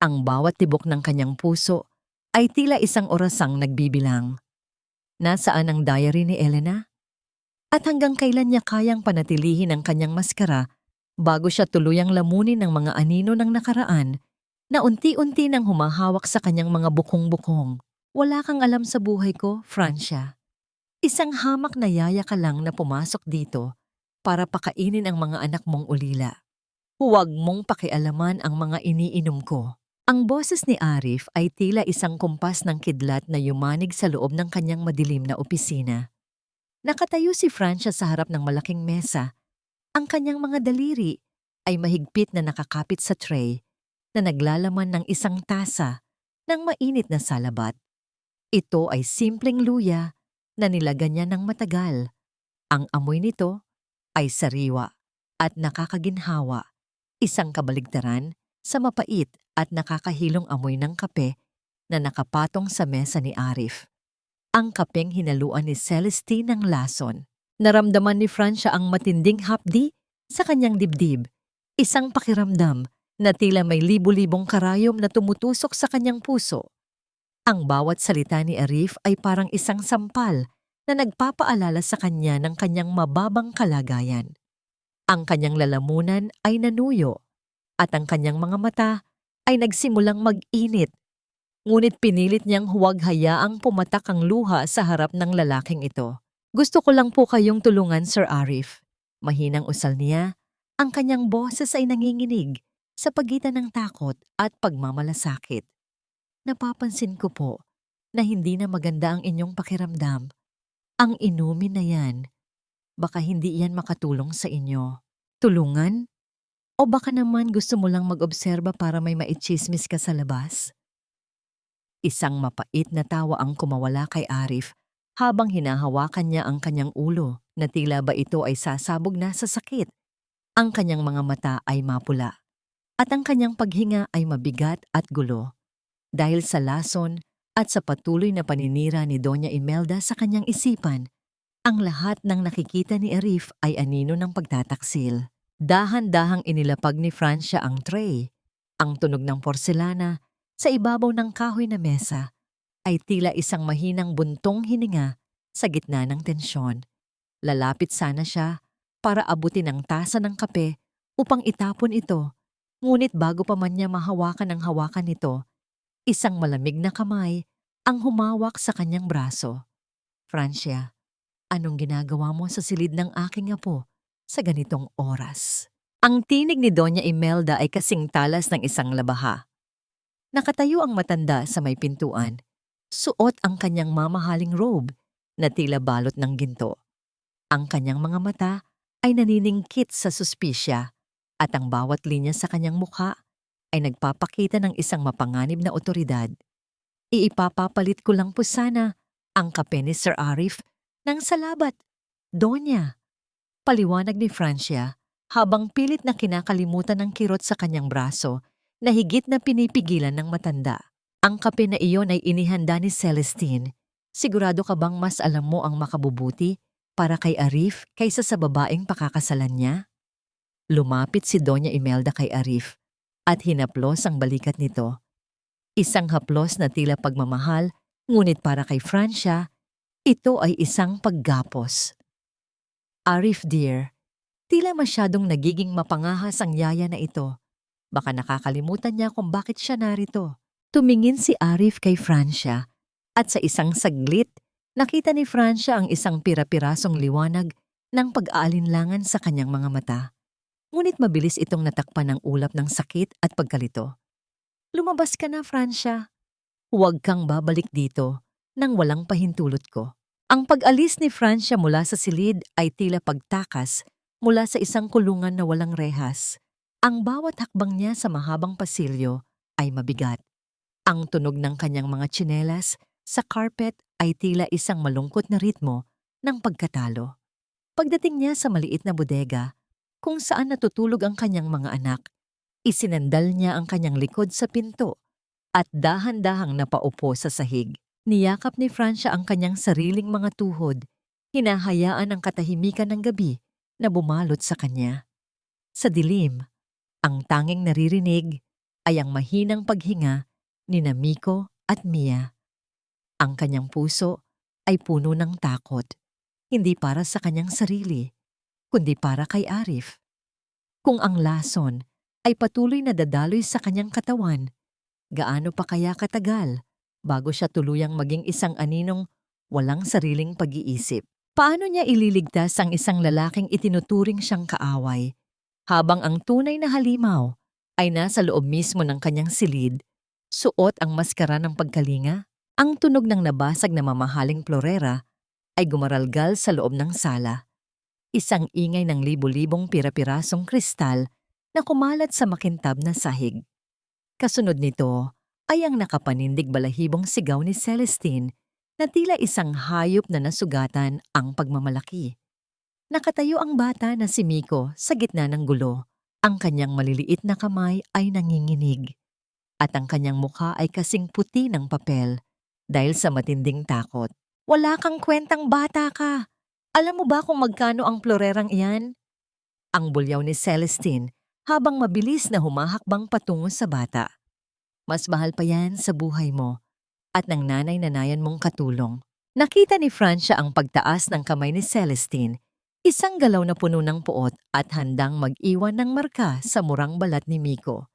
Ang bawat tibok ng kanyang puso ay tila isang orasang nagbibilang. Nasaan ang diary ni Elena? At hanggang kailan niya kayang panatilihin ang kanyang maskara bago siya tuluyang lamunin ng mga anino ng nakaraan na unti-unti nang humahawak sa kanyang mga bukong-bukong? Wala kang alam sa buhay ko, Francia. Isang hamak na yaya ka lang na pumasok dito para pakainin ang mga anak mong ulila. Huwag mong pakialaman ang mga iniinom ko. Ang boses ni Arif ay tila isang kumpas ng kidlat na yumanig sa loob ng kanyang madilim na opisina. Nakatayo si Francia sa harap ng malaking mesa. Ang kanyang mga daliri ay mahigpit na nakakapit sa tray na naglalaman ng isang tasa ng mainit na salabat. Ito ay simpleng luya na nilagyan niya ng matagal. Ang amoy nito ay sariwa at nakakaginhawa, isang kabaligtaran sa mapait at nakakahilong amoy ng kape na nakapatong sa mesa ni Arif. Ang kapeng hinaluan ni Celestine ng lason. Naramdaman ni Francia ang matinding hapdi sa kanyang dibdib, isang pakiramdam na tila may libu-libong karayom na tumutusok sa kanyang puso. Ang bawat salita ni Arif ay parang isang sampal na nagpapaalala sa kanya ng kanyang mababang kalagayan. Ang kanyang lalamunan ay nanuyo at ang kanyang mga mata ay nagsimulang mag-init. Ngunit pinilit niyang huwag hayaang pumatak ang luha sa harap ng lalaking ito. Gusto ko lang po kayong tulungan, Sir Arif. Mahinang usal niya, ang kanyang boses ay nanginginig sa pagitan ng takot at pagmamalasakit. Napapansin ko po na hindi na maganda ang inyong pakiramdam. Ang inumin na yan, baka hindi yan makatulong sa inyo. Tulungan? O baka naman gusto mo lang mag-obserba para may maitsismis ka sa labas? Isang mapait na tawa ang kumawala kay Arif habang hinahawakan niya ang kanyang ulo na tila ba ito ay sasabog na sa sakit. Ang kanyang mga mata ay mapula at ang kanyang paghinga ay mabigat at gulo dahil sa lason at sa patuloy na paninira ni Doña Imelda sa kanyang isipan. Ang lahat ng nakikita ni Arif ay anino ng pagtataksil. Dahan-dahang inilapag ni Francia ang tray. Ang tunog ng porselana sa ibabaw ng kahoy na mesa ay tila isang mahinang buntong hininga sa gitna ng tensyon. Lalapit sana siya para abutin ang tasa ng kape upang itapon ito. Ngunit bago pa man niya mahawakan ang hawakan nito, isang malamig na kamay ang humawak sa kanyang braso. Francia, anong ginagawa mo sa silid ng aking apo sa ganitong oras? Ang tinig ni Doña Imelda ay kasing talas ng isang labaha. Nakatayo ang matanda sa may pintuan. Suot ang kanyang mamahaling robe na tila balot ng ginto. Ang kanyang mga mata ay naniningkit sa suspisya at ang bawat linya sa kanyang mukha ay nagpapakita ng isang mapanganib na otoridad. Iipapapalit ko lang po sana ang kape ni Sir Arif ng salabat, Donya. Paliwanag ni Francia habang pilit na kinakalimutan ng kirot sa kanyang braso na higit na pinipigilan ng matanda. Ang kape na iyon ay inihanda ni Celestine. Sigurado ka bang mas alam mo ang makabubuti para kay Arif kaysa sa babaeng pakakasalan niya? Lumapit si Doña Imelda kay Arif at hinaplos ang balikat nito. Isang haplos na tila pagmamahal, ngunit para kay Francia, ito ay isang paggapos. Arif dear, tila masyadong nagiging mapangahas ang yaya na ito. Baka nakakalimutan niya kung bakit siya narito. Tumingin si Arif kay Francia at sa isang saglit, nakita ni Francia ang isang pira-pirasong liwanag ng pag-aalinlangan sa kanyang mga mata. Ngunit mabilis itong natakpan ng ulap ng sakit at pagkalito. Lumabas ka na, Francia. Huwag kang babalik dito nang walang pahintulot ko. Ang pag-alis ni Francia mula sa silid ay tila pagtakas mula sa isang kulungan na walang rehas. Ang bawat hakbang niya sa mahabang pasilyo ay mabigat. Ang tunog ng kanyang mga tsinelas sa carpet ay tila isang malungkot na ritmo ng pagkatalo. Pagdating niya sa maliit na bodega, kung saan natutulog ang kanyang mga anak, isinandal niya ang kanyang likod sa pinto at dahan-dahang napaupo sa sahig. Niyakap ni Francia ang kanyang sariling mga tuhod, hinahayaan ang katahimikan ng gabi na bumalot sa kanya. Sa dilim, ang tanging naririnig ay ang mahinang paghinga ni Miko at Mia. Ang kanyang puso ay puno ng takot, hindi para sa kanyang sarili, kundi para kay Arif. Kung ang lason ay patuloy na dadaloy sa kanyang katawan, gaano pa kaya katagal bago siya tuluyang maging isang aninong walang sariling pag-iisip? Paano niya ililigtas ang isang lalaking itinuturing siyang kaaway, habang ang tunay na halimaw ay nasa loob mismo ng kanyang silid, suot ang maskara ng pagkalinga? Ang tunog ng nabasag na mamahaling florera ay gumaralgal sa loob ng sala. Isang ingay ng libo-libong pira-pirasong kristal na kumalat sa makintab na sahig. Kasunod nito ay ang nakapanindig balahibong sigaw ni Celestine na tila isang hayop na nasugatan ang pagmamalaki. Nakatayo ang bata na si Miko sa gitna ng gulo. Ang kanyang maliliit na kamay ay nanginginig at ang kanyang mukha ay kasing puti ng papel dahil sa matinding takot. Wala kang kwentang bata ka! Alam mo ba kung magkano ang florerang iyan? Ang bulyaw ni Celestine habang mabilis na humahakbang patungo sa bata. Mas mahal pa yan sa buhay mo at ng nanay-nanayan mong katulong. Nakita ni Francia ang pagtaas ng kamay ni Celestine, isang galaw na puno ng puot at handang mag-iwan ng marka sa murang balat ni Miko.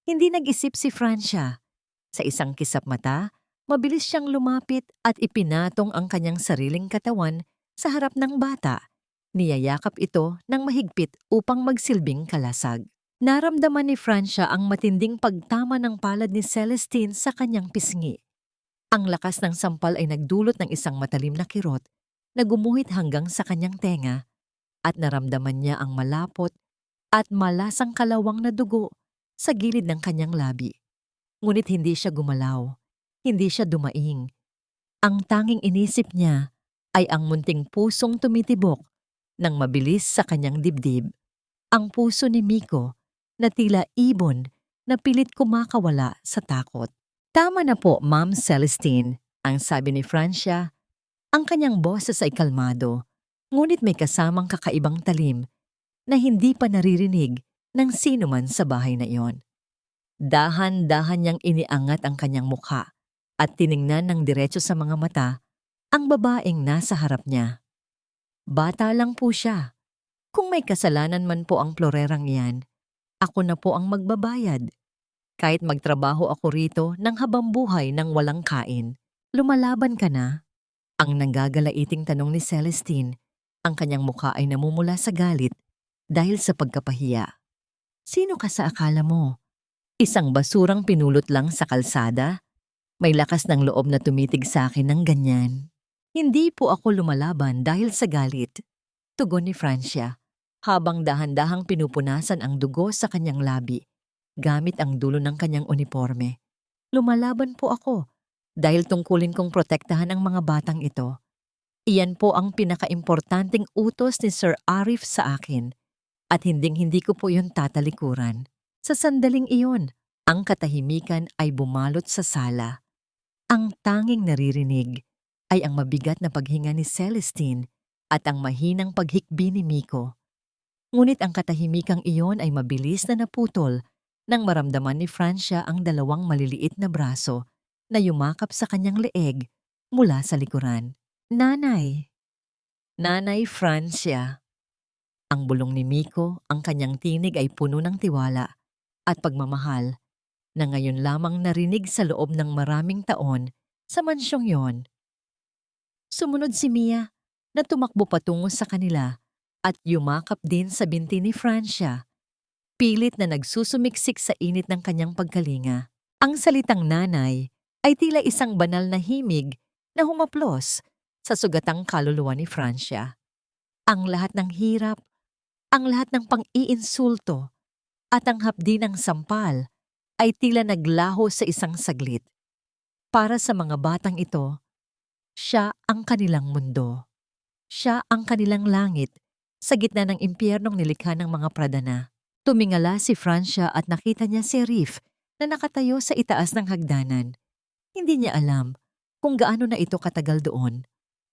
Hindi nag-isip si Francia. Sa isang kisap mata, mabilis siyang lumapit at ipinatong ang kanyang sariling katawan sa harap ng bata. Niyayakap ito ng mahigpit upang magsilbing kalasag. Naramdaman ni Francia ang matinding pagtama ng palad ni Celestine sa kanyang pisngi. Ang lakas ng sampal ay nagdulot ng isang matalim na kirot na gumuhit hanggang sa kanyang tenga at naramdaman niya ang malapot at malasang kalawang na dugo sa gilid ng kanyang labi. Ngunit hindi siya gumalaw, hindi siya dumaing. Ang tanging inisip niya ay ang munting pusong tumitibok ng mabilis sa kanyang dibdib. Ang puso ni Miko na tila ibon na pilit kumakawala sa takot. Tama na po, Ma'am Celestine, ang sabi ni Francia. Ang kanyang boses ay kalmado, ngunit may kasamang kakaibang talim na hindi pa naririnig ng sino man sa bahay na iyon. Dahan-dahan niyang iniangat ang kanyang mukha at tiningnan ng diretso sa mga mata ang babaeng nasa harap niya. Bata lang po siya. Kung may kasalanan man po ang florerang yan, ako na po ang magbabayad. Kahit magtrabaho ako rito ng habambuhay ng walang kain. Lumalaban ka na? Ang nanggagalaiting tanong ni Celestine. Ang kanyang mukha ay namumula sa galit dahil sa pagkapahiya. Sino ka sa akala mo? Isang basurang pinulot lang sa kalsada? May lakas ng loob na tumitig sa akin ng ganyan. Hindi po ako lumalaban dahil sa galit. Tugon ni Francia, habang dahan-dahang pinupunasan ang dugo sa kanyang labi, gamit ang dulo ng kanyang uniforme. Lumalaban po ako dahil tungkulin kong protektahan ang mga batang ito. Iyan po ang pinakaimportanteng utos ni Sir Arif sa akin at hinding-hindi ko po iyon tatalikuran. Sa sandaling iyon, ang katahimikan ay bumalot sa sala. Ang tanging naririnig ay ang mabigat na paghinga ni Celestine at ang mahinang paghikbi ni Miko. Ngunit ang katahimikang iyon ay mabilis na naputol nang maramdaman ni Francia ang dalawang maliliit na braso na yumakap sa kanyang leeg mula sa likuran. Nanay! Nanay Francia! Ang bulong ni Miko, ang kanyang tinig ay puno ng tiwala at pagmamahal na ngayon lamang narinig sa loob ng maraming taon sa mansyong yon. Sumunod si Mia na tumakbo patungo sa kanila at yumakap din sa binti ni Francia. Pilit na nagsusumiksik sa init ng kanyang pagkalinga. Ang salitang nanay ay tila isang banal na himig na humaplos sa sugatang kaluluwa ni Francia. Ang lahat ng hirap, ang lahat ng pang-iinsulto at ang hapdi ng sampal ay tila naglaho sa isang saglit. Para sa mga batang ito, siya ang kanilang mundo. Siya ang kanilang langit sa gitna ng impyernong nilikha ng mga pradana. Tumingala si Francia at nakita niya si Arif na nakatayo sa itaas ng hagdanan. Hindi niya alam kung gaano na ito katagal doon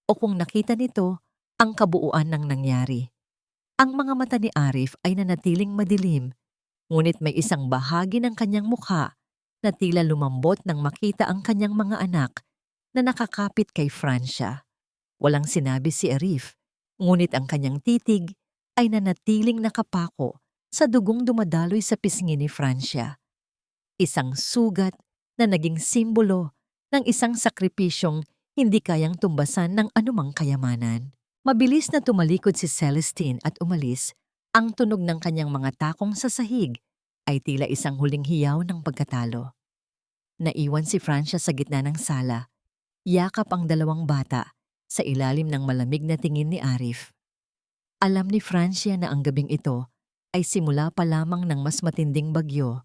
o kung nakita nito ang kabuuan ng nangyari. Ang mga mata ni Arif ay nanatiling madilim, ngunit may isang bahagi ng kanyang mukha na tila lumambot nang makita ang kanyang mga anak na nakakapit kay Francia. Walang sinabi si Arif, ngunit ang kanyang titig ay nanatiling nakapako sa dugong dumadaloy sa pisngi ni Francia. Isang sugat na naging simbolo ng isang sakripisyong hindi kayang tumbasan ng anumang kayamanan. Mabilis na tumalikod si Celestine at umalis. Ang tunog ng kanyang mga takong sa sahig ay tila isang huling hiyaw ng pagkatalo. Naiwan si Francia sa gitna ng sala. Yakap ang dalawang bata sa ilalim ng malamig na tingin ni Arif. Alam ni Francia na ang gabing ito ay simula pa lamang ng mas matinding bagyo.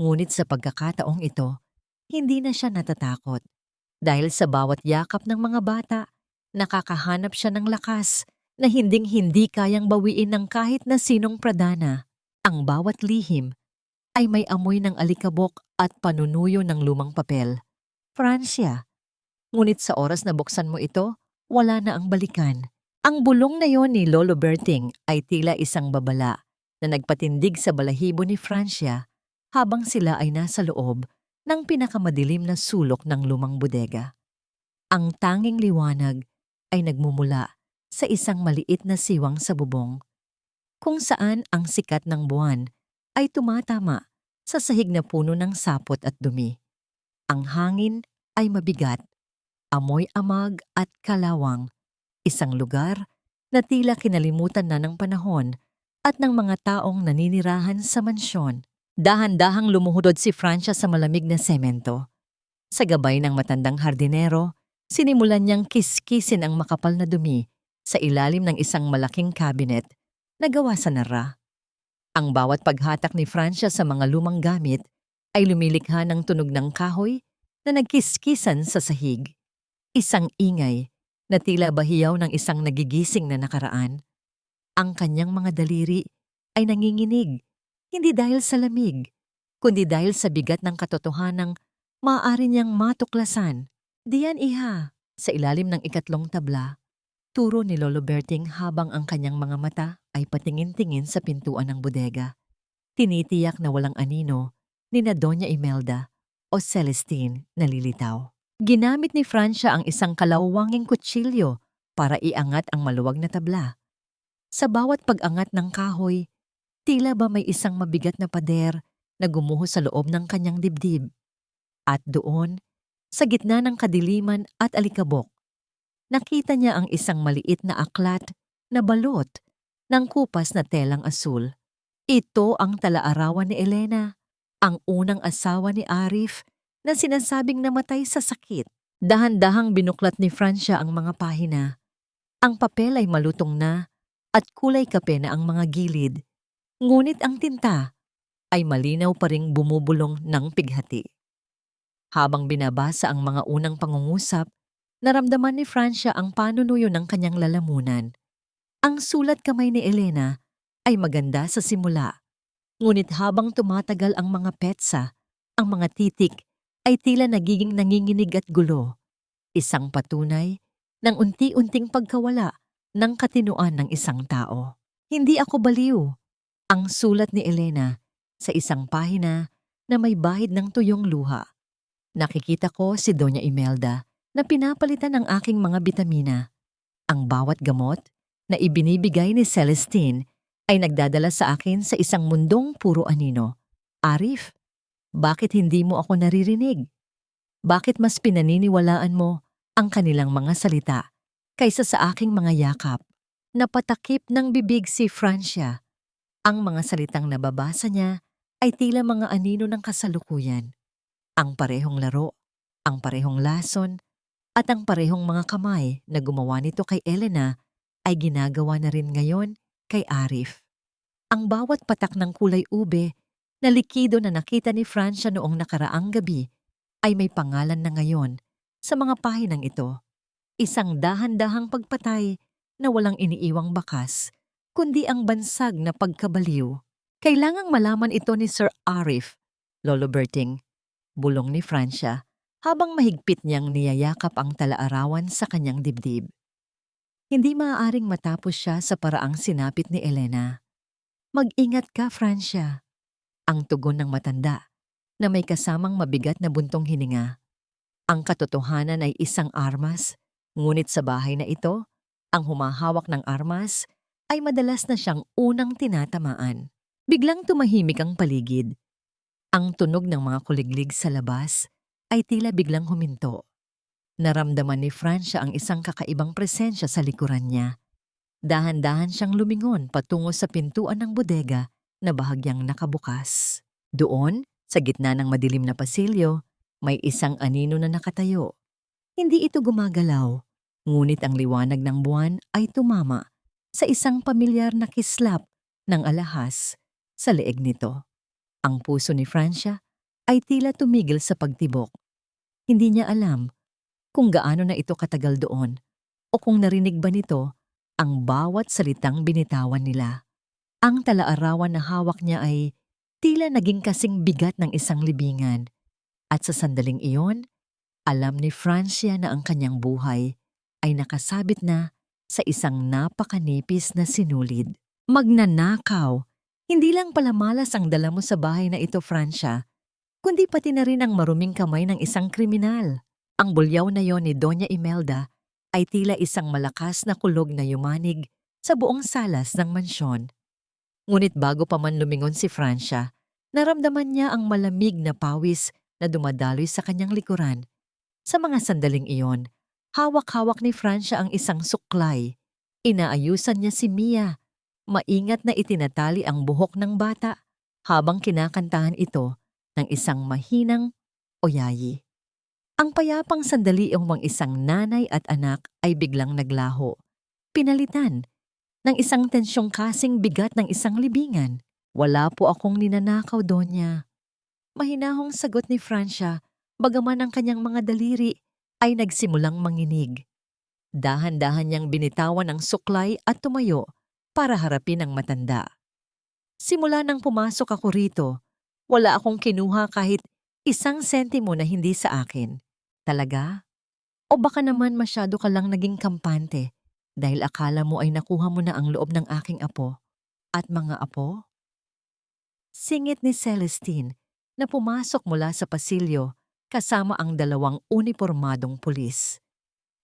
Ngunit sa pagkakataong ito, hindi na siya natatakot. Dahil sa bawat yakap ng mga bata, nakakahanap siya ng lakas na hinding-hindi kayang bawiin ng kahit na sinong pradana. Ang bawat lihim ay may amoy ng alikabok at panunuyo ng lumang papel. Francia, ngunit sa oras na buksan mo ito, wala na ang balikan. Ang bulong na yon ni Lolo Berting ay tila isang babala na nagpatindig sa balahibo ni Francia habang sila ay nasa loob ng pinakamadilim na sulok ng lumang bodega. Ang tanging liwanag ay nagmumula sa isang maliit na siwang sa bubong, kung saan ang sikat ng buwan ay tumatama sa sahig na puno ng sapot at dumi. Ang hangin ay mabigat, amoy amag at kalawang, isang lugar na tila kinalimutan na ng panahon at ng mga taong naninirahan sa mansyon. Dahan-dahang lumuhod si Francia sa malamig na semento. Sa gabay ng matandang hardinero, sinimulan niyang kiskisin ang makapal na dumi sa ilalim ng isang malaking cabinet na gawa sa nara. Ang bawat paghatak ni Francia sa mga lumang gamit ay lumilikha ng tunog ng kahoy na nagkiskisan sa sahig. Isang ingay na tila bahiyaw ng isang nagigising na nakaraan. Ang kanyang mga daliri ay nanginginig, hindi dahil sa lamig, kundi dahil sa bigat ng katotohanang maaari niyang matuklasan. Diyan iha, sa ilalim ng ikatlong tabla, turo ni Lolo Berting habang ang kanyang mga mata ay patingin-tingin sa pintuan ng bodega. Tinitiyak na walang anino ni na Doña Imelda o Celestine na lilitaw. Ginamit ni Francia ang isang kalawanging kutsilyo para iangat ang maluwag na tabla. Sa bawat pag-angat ng kahoy, tila ba may isang mabigat na pader na gumuho sa loob ng kanyang dibdib. At doon, sa gitna ng kadiliman at alikabok, nakita niya ang isang maliit na aklat na balot ng kupas na telang asul. Ito ang talaarawan ni Elena, ang unang asawa ni Arif na sinasabing namatay sa sakit. Dahan-dahang binuklat ni Francia ang mga pahina. Ang papel ay malutong na at kulay kape na ang mga gilid. Ngunit ang tinta ay malinaw pa ring bumubulong ng pighati. Habang binabasa ang mga unang pangungusap, naramdaman ni Francia ang panunuyo ng kanyang lalamunan. Ang sulat kamay ni Elena ay maganda sa simula. Ngunit habang tumatagal ang mga petsa, ang mga titik ay tila nagiging nanginginig at gulo. Isang patunay ng unti-unting pagkawala ng katinuan ng isang tao. Hindi ako baliw. Ang sulat ni Elena sa isang pahina na may bahid ng tuyong luha. Nakikita ko si Doña Imelda na pinapalitan ng aking mga bitamina. Ang bawat gamot na ibinibigay ni Celestine ay nagdadala sa akin sa isang mundong puro anino. Arif, bakit hindi mo ako naririnig? Bakit mas pinaniniwalaan mo ang kanilang mga salita kaysa sa aking mga yakap? Napatakip ng bibig si Francia. Ang mga salitang nababasa niya ay tila mga anino ng kasalukuyan. Ang parehong laro, ang parehong lason, at ang parehong mga kamay na gumawa nito kay Elena ay ginagawa na rin ngayon kay Arif. Ang bawat patak ng kulay ube na likido na nakita ni Francia noong nakaraang gabi ay may pangalan na ngayon sa mga pahinang ito. Isang dahan-dahang pagpatay na walang iniiwang bakas, kundi ang bansag na pagkabaliw. Kailangang malaman ito ni Sir Arif, Lolo Berting, bulong ni Francia habang mahigpit niyang niyayakap ang talaarawan sa kanyang dibdib. Hindi maaaring matapos siya sa paraang sinapit ni Elena. Mag-ingat ka, Francia. Ang tugon ng matanda na may kasamang mabigat na buntong hininga. Ang katotohanan ay isang armas, ngunit sa bahay na ito, ang humahawak ng armas ay madalas na siyang unang tinatamaan. Biglang tumahimik ang paligid. Ang tunog ng mga kuliglig sa labas ay tila biglang huminto. Naramdaman ni Francia ang isang kakaibang presensya sa likuran niya. Dahan-dahan siyang lumingon patungo sa pintuan ng bodega na bahagyang nakabukas. Doon, sa gitna ng madilim na pasilyo, may isang anino na nakatayo. Hindi ito gumagalaw, ngunit ang liwanag ng buwan ay tumama sa isang pamilyar na kislap ng alahas sa leeg nito. Ang puso ni Francia ay tila tumigil sa pagtibok. Hindi niya alam kung gaano na ito katagal doon o kung narinig ba nito ang bawat salitang binitawan nila. Ang talaarawan na hawak niya ay tila naging kasing bigat ng isang libingan. At sa sandaling iyon, alam ni Francia na ang kanyang buhay ay nakasabit na sa isang napakanipis na sinulid. Magnanakaw! Hindi lang pala malas ang dala mo sa bahay na ito, Francia, kundi pati na rin ang maruming kamay ng isang kriminal. Ang bulyaw na yon ni Doña Imelda ay tila isang malakas na kulog na yumanig sa buong salas ng mansyon. Ngunit bago pa man lumingon si Francia, naramdaman niya ang malamig na pawis na dumadaloy sa kanyang likuran. Sa mga sandaling iyon, hawak-hawak ni Francia ang isang suklay. Inaayusan niya si Mia. Maingat na itinatali ang buhok ng bata habang kinakantahan ito ng isang mahinang oyayi. Ang payapang sandali ang isang nanay at anak ay biglang naglaho. Pinalitan ng isang tensyong kasing bigat ng isang libingan. Wala po akong ninanakaw, Donya. Mahinahong sagot ni Francia, bagaman ang kanyang mga daliri ay nagsimulang manginig. Dahan-dahan niyang binitawan ang suklay at tumayo para harapin ang matanda. Simula nang pumasok ako rito, wala akong kinuha kahit isang sentimo na hindi sa akin. Talaga? O baka naman masyado ka lang naging kampante dahil akala mo ay nakuha mo na ang loob ng aking apo at mga apo? Singit ni Celestine na pumasok mula sa pasilyo kasama ang dalawang unipormadong pulis.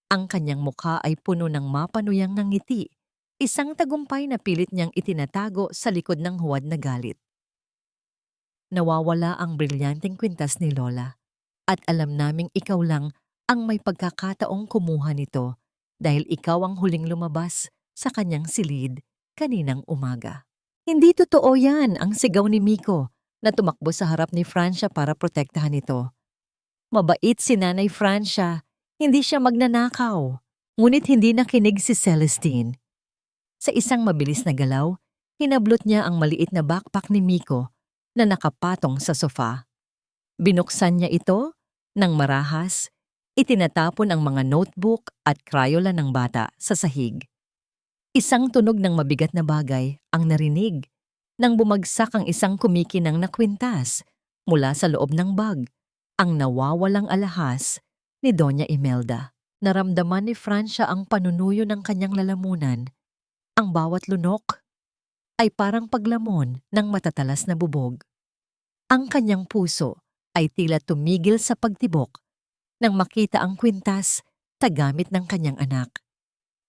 Ang kanyang mukha ay puno ng mapanuyang ng ngiti, isang tagumpay na pilit niyang itinatago sa likod ng huwad na galit. Nawawala ang brilyanteng kwintas ni Lola at alam naming ikaw lang ang may pagkakataong kumuha nito dahil ikaw ang huling lumabas sa kanyang silid kaninang umaga. Hindi totoo yan, ang sigaw ni Miko na tumakbo sa harap ni Francia para protektahan ito. Mabait si Nanay Francia, hindi siya magnanakaw. Ngunit hindi nakinig si Celestine. Sa isang mabilis na galaw, hinablot niya ang maliit na backpack ni Miko na nakapatong sa sofa. Binuksan niya ito nang marahas, itinatapon ang mga notebook at crayola ng bata sa sahig. Isang tunog ng mabigat na bagay ang narinig nang bumagsak ang isang kumikinang na kwintas mula sa loob ng bag, ang nawawalang alahas ni Doña Imelda. Naramdaman ni Francia ang panunuyo ng kanyang lalamunan. Ang bawat lunok ay parang paglamon ng matatalas na bubog. Ang kanyang puso ay tila tumigil sa pagtibok nang makita ang kwintas sa gamit ng kanyang anak.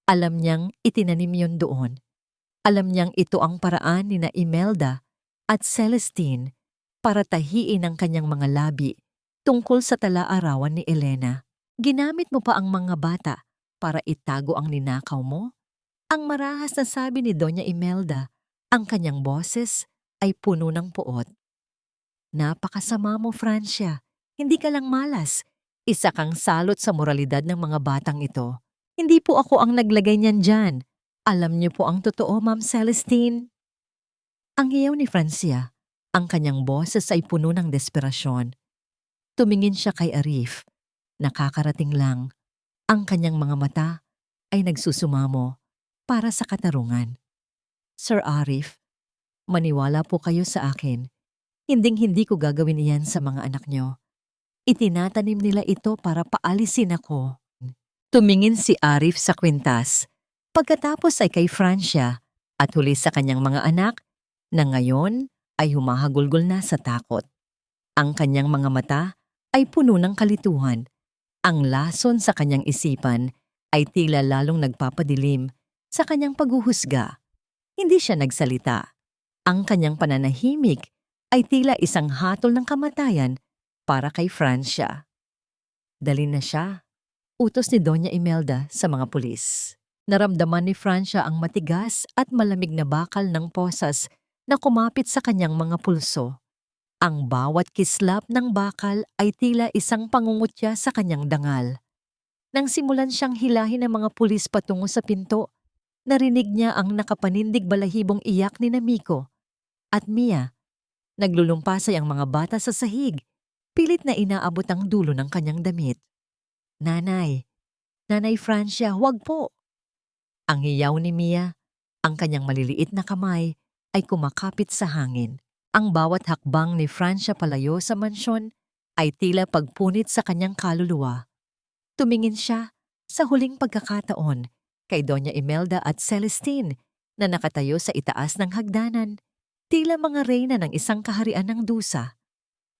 Alam niyang itinanim yon doon. Alam niyang ito ang paraan ni na Imelda at Celestine para tahiin ang kanyang mga labi tungkol sa tala-arawan ni Elena. Ginamit mo pa ang mga bata para itago ang ninakaw mo? Ang marahas na sabi ni Doña Imelda, ang kanyang boses ay puno ng puot. Napakasama mo, Francia. Hindi ka lang malas. Isa kang salot sa moralidad ng mga batang ito. Hindi po ako ang naglagay niyan dyan. Alam niyo po ang totoo, Ma'am Celestine. Ang hiyaw ni Francia, ang kanyang boses ay puno ng desperasyon. Tumingin siya kay Arif. Nakakarating lang. Ang kanyang mga mata ay nagsusumamo para sa katarungan. Sir Arif, maniwala po kayo sa akin. Hinding-hindi ko gagawin iyan sa mga anak niyo. Itinatanim nila ito para paalisin ako. Tumingin si Arif sa kwintas. Pagkatapos ay kay Francia at huli sa kanyang mga anak na ngayon ay humahagulgol na sa takot. Ang kanyang mga mata ay puno ng kalituhan. Ang lason sa kanyang isipan ay tila lalong nagpapadilim sa kanyang paghuhusga. Hindi siya nagsalita. Ang kanyang pananahimik ay tila isang hatol ng kamatayan para kay Francia. Dali na siya. Utos ni Doña Imelda sa mga pulis. Naramdaman ni Francia ang matigas at malamig na bakal ng posas na kumapit sa kanyang mga pulso. Ang bawat kislap ng bakal ay tila isang pangungutya sa kanyang dangal. Nang simulan siyang hilahin ng mga pulis patungo sa pinto, narinig niya ang nakapanindig balahibong iyak ni Miko at Mia. Naglulumpasay ang mga bata sa sahig, pilit na inaabot ang dulo ng kanyang damit. Nanay, Nanay Francia, huwag po. Ang hiyaw ni Mia, ang kanyang maliliit na kamay, ay kumakapit sa hangin. Ang bawat hakbang ni Francia palayo sa mansyon ay tila pagpunit sa kanyang kaluluwa. Tumingin siya sa huling pagkakataon kay Doña Imelda at Celestine na nakatayo sa itaas ng hagdanan, tila mga reyna ng isang kaharian ng dusa.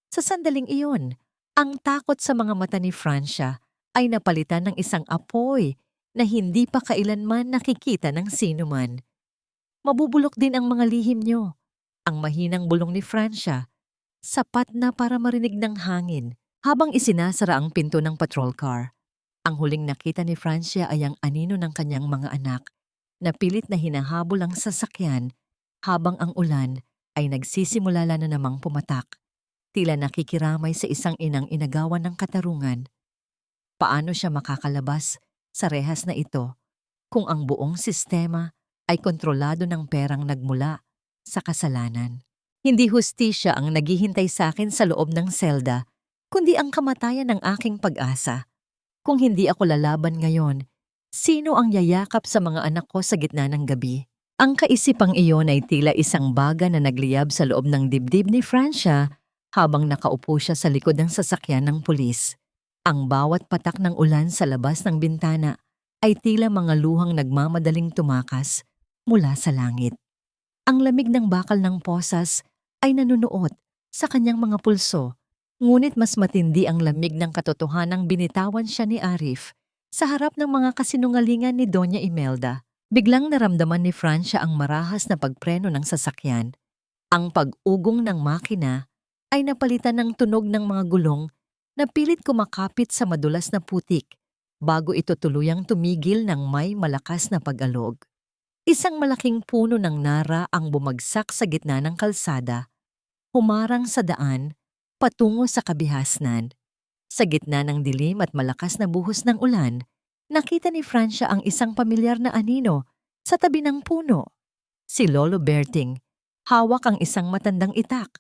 Sa sandaling iyon, ang takot sa mga mata ni Francia ay napalitan ng isang apoy na hindi pa kailanman nakikita ng sinuman. Mabubulok din ang mga lihim niyo. Ang mahinang bulong ni Francia, sapat na para marinig ng hangin habang isinasara ang pinto ng patrol car. Ang huling nakita ni Francia ay ang anino ng kanyang mga anak na pilit na hinahabol ang sasakyan habang ang ulan ay nagsisimula na namang pumatak. Tila nakikiramay sa isang inang inagawan ng katarungan. Paano siya makakalabas sa rehas na ito kung ang buong sistema ay kontrolado ng perang nagmula sa kasalanan? Hindi hustisya ang naghihintay sa akin sa loob ng selda, kundi ang kamatayan ng aking pag-asa. Kung hindi ako lalaban ngayon, sino ang yayakap sa mga anak ko sa gitna ng gabi? Ang kaisipang iyon ay tila isang baga na nagliyab sa loob ng dibdib ni Francia habang nakaupo siya sa likod ng sasakyan ng pulis. Ang bawat patak ng ulan sa labas ng bintana ay tila mga luhang nagmamadaling tumakas mula sa langit. Ang lamig ng bakal ng posas ay nanunuot sa kanyang mga pulso, ngunit mas matindi ang lamig ng katotohanang binitawan siya ni Arif sa harap ng mga kasinungalingan ni Doña Imelda. Biglang naramdaman ni Francia ang marahas na pagpreno ng sasakyan. Ang pag-ugong ng makina ay napalitan ng tunog ng mga gulong na pilit kumakapit sa madulas na putik bago ito tuluyang tumigil ng may malakas na pag-alog. Isang malaking puno ng nara ang bumagsak sa gitna ng kalsada, humarang sa daan patungo sa kabihasnan. Sa gitna ng dilim at malakas na buhos ng ulan, nakita ni Francia ang isang pamilyar na anino sa tabi ng puno. Si Lolo Berting, hawak ang isang matandang itak.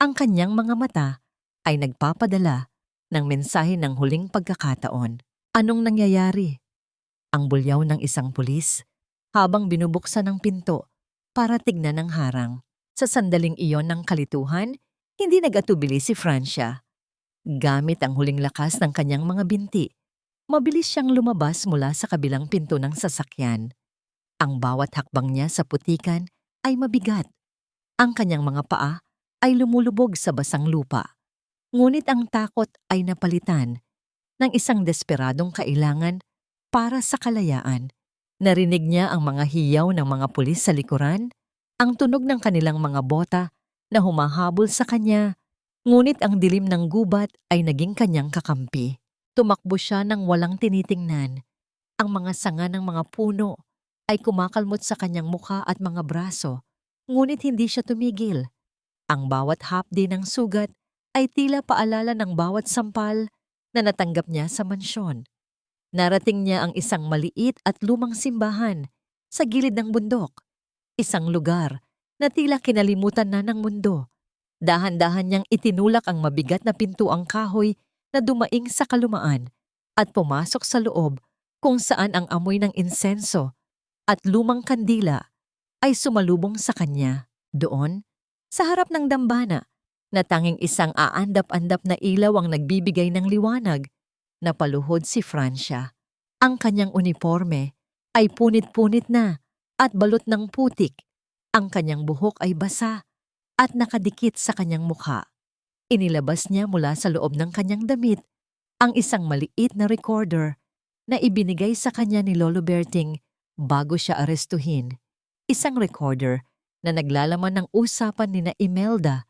Ang kanyang mga mata ay nagpapadala ng mensahe ng huling pagkakataon. Anong nangyayari? Ang bulyaw ng isang pulis habang binubuksan ng pinto para tignan ng harang. Sa sandaling iyon ng kalituhan, hindi nag-atubili si Francia. Gamit ang huling lakas ng kanyang mga binti, mabilis siyang lumabas mula sa kabilang pinto ng sasakyan. Ang bawat hakbang niya sa putikan ay mabigat. Ang kanyang mga paa ay lumulubog sa basang lupa. Ngunit ang takot ay napalitan ng isang desperadong kailangan para sa kalayaan. Narinig niya ang mga hiyaw ng mga pulis sa likuran, ang tunog ng kanilang mga bota na humahabol sa kanya, ngunit ang dilim ng gubat ay naging kanyang kakampi. Tumakbo siya nang walang tinitingnan. Ang mga sanga ng mga puno ay kumakalmot sa kanyang mukha at mga braso, ngunit hindi siya tumigil. Ang bawat hapdi ng sugat ay tila paalala ng bawat sampal na natanggap niya sa mansyon. Narating niya ang isang maliit at lumang simbahan sa gilid ng bundok, isang lugar na tila kinalimutan na ng mundo. Dahan-dahan niyang itinulak ang mabigat na pintuang kahoy na dumaing sa kalumaan at pumasok sa loob kung saan ang amoy ng insenso at lumang kandila ay sumalubong sa kanya. Doon, sa harap ng dambana, na tanging isang aandap-andap na ilaw ang nagbibigay ng liwanag, napaluhod si Francia. Ang kanyang uniforme ay punit-punit na at balot ng putik. Ang kanyang buhok ay basa at nakadikit sa kanyang mukha. Inilabas niya mula sa loob ng kanyang damit ang isang maliit na recorder na ibinigay sa kanya ni Lolo Berting bago siya arestuhin. Isang recorder na naglalaman ng usapan nina Imelda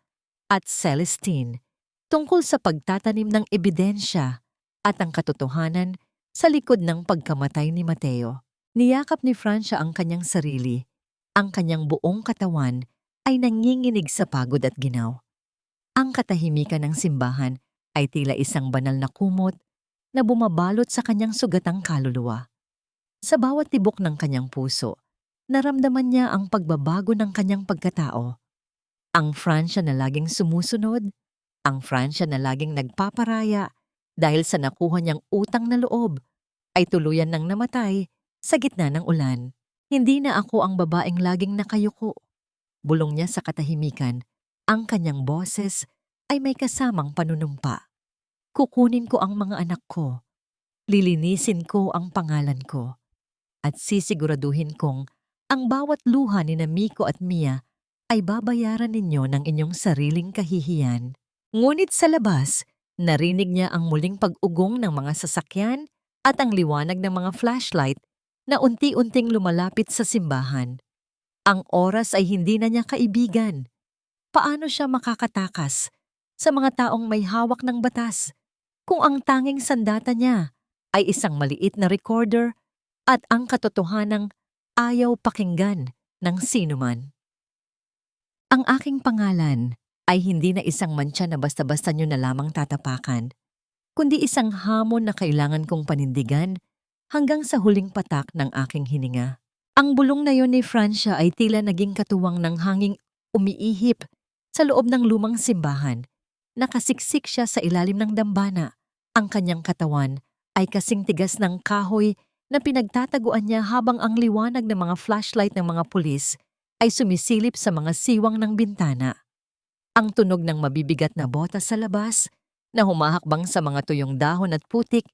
at Celestine tungkol sa pagtatanim ng ebidensya at ang katotohanan sa likod ng pagkamatay ni Mateo. Niyakap ni Francia ang kanyang sarili. Ang kanyang buong katawan ay nanginginig sa pagod at ginaw. Ang katahimikan ng simbahan ay tila isang banal na kumot na bumabalot sa kanyang sugatang kaluluwa. Sa bawat tibok ng kanyang puso, naramdaman niya ang pagbabago ng kanyang pagkatao. Ang Francia na laging sumusunod, ang Francia na laging nagpaparaya dahil sa nakuha niyang utang na loob, ay tuluyan ng namatay sa gitna ng ulan. Hindi na ako ang babaeng laging nakayuko. Bulong niya sa katahimikan, ang kanyang boses ay may kasamang panunumpa. Kukunin ko ang mga anak ko, lilinisin ko ang pangalan ko, at sisiguraduhin kong ang bawat luha ni Miko at Mia ay babayaran ninyo ng inyong sariling kahihiyan. Ngunit sa labas, narinig niya ang muling pag-ugong ng mga sasakyan at ang liwanag ng mga flashlight na unti-unting lumalapit sa simbahan. Ang oras ay hindi na niya kaibigan. Paano siya makakatakas sa mga taong may hawak ng batas kung ang tanging sandata niya ay isang maliit na recorder at ang katotohanang ayaw pakinggan ng sinuman. Ang aking pangalan ay hindi na isang mantsa na basta-basta nyo na lamang tatapakan, kundi isang hamon na kailangan kong panindigan hanggang sa huling patak ng aking hininga. Ang bulong na yon ni Francia ay tila naging katuwang ng hanging umiihip sa loob ng lumang simbahan. Nakasiksik siya sa ilalim ng dambana. Ang kanyang katawan ay kasing tigas ng kahoy na pinagtataguan niya habang ang liwanag ng mga flashlight ng mga pulis ay sumisilip sa mga siwang ng bintana. Ang tunog ng mabibigat na botas sa labas na humahakbang sa mga tuyong dahon at putik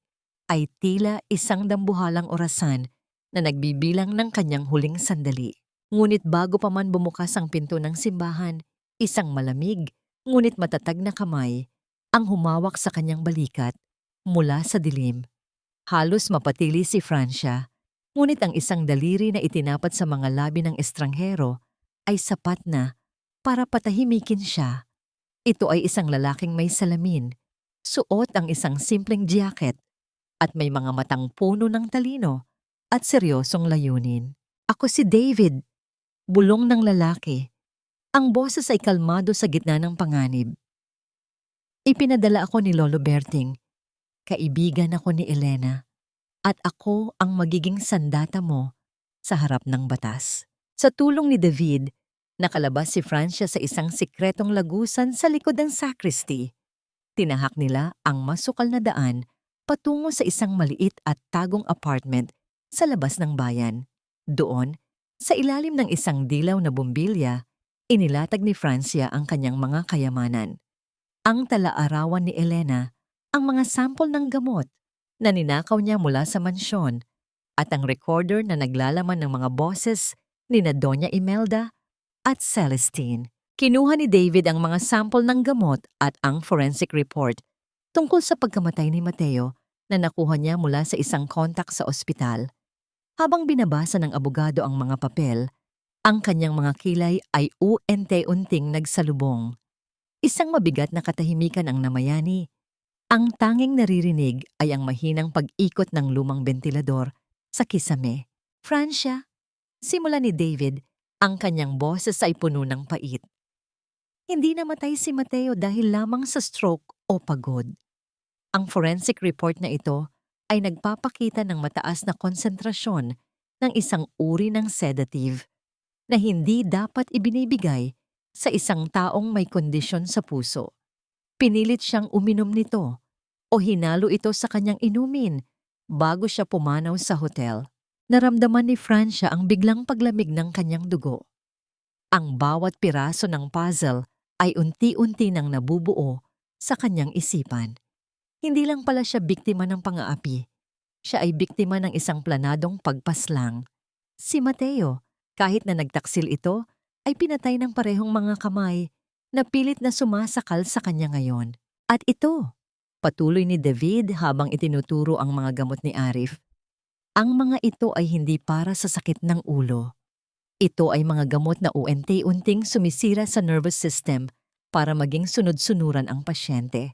ay tila isang dambuhalang orasan na nagbibilang ng kanyang huling sandali. Ngunit bago pa man bumukas ang pinto ng simbahan, isang malamig ngunit matatag na kamay ang humawak sa kanyang balikat mula sa dilim. Halos mapatili si Francia, ngunit ang isang daliri na itinapat sa mga labi ng estranghero ay sapat na para patahimikin siya. Ito ay isang lalaking may salamin, suot ang isang simpleng jacket at may mga matang puno ng talino at seryosong layunin. Ako si David, bulong ng lalaki. Ang boses ay kalmado sa gitna ng panganib. Ipinadala ako ni Lolo Berting. Kaibigan ako ni Elena at ako ang magiging sandata mo sa harap ng batas. Sa tulong ni David, nakalabas si Francia sa isang sikretong lagusan sa likod ng sacristy. Tinahak nila ang masukal na daan patungo sa isang maliit at tagong apartment sa labas ng bayan. Doon, sa ilalim ng isang dilaw na bumbilya, inilatag ni Francia ang kanyang mga kayamanan. Ang tala-arawan ni Elena, ang mga sample ng gamot na ninakaw niya mula sa mansyon, at ang recorder na naglalaman ng mga boses ni na Doña Imelda at Celestine. Kinuha ni David ang mga sample ng gamot at ang forensic report tungkol sa pagkamatay ni Mateo na nakuha niya mula sa isang kontak sa ospital. Habang binabasa ng abogado ang mga papel, ang kanyang mga kilay ay unti-unting nagsalubong. Isang mabigat na katahimikan ang namayani. Ang tanging naririnig ay ang mahinang pag-ikot ng lumang bentilador sa kisame. Francia, simula ni David, ang kanyang boses ay puno ng pait. Hindi namatay si Mateo dahil lamang sa stroke o pagod. Ang forensic report na ito ay nagpapakita ng mataas na konsentrasyon ng isang uri ng sedative na hindi dapat ibinibigay sa isang taong may kondisyon sa puso. Pinilit siyang uminom nito o hinalo ito sa kanyang inumin bago siya pumanaw sa hotel. Naramdaman ni Francia ang biglang paglamig ng kanyang dugo. Ang bawat piraso ng puzzle ay unti-unti nang nabubuo sa kanyang isipan. Hindi lang pala siya biktima ng pang-aapi. Siya ay biktima ng isang planadong pagpaslang. Si Mateo, kahit na nagtaksil ito, ay pinatay ng parehong mga kamay na pilit na sumasakal sa kanya ngayon. At ito, patuloy ni David habang itinuturo ang mga gamot ni Arif. Ang mga ito ay hindi para sa sakit ng ulo. Ito ay mga gamot na unti-unting sumisira sa nervous system para maging sunod-sunuran ang pasyente.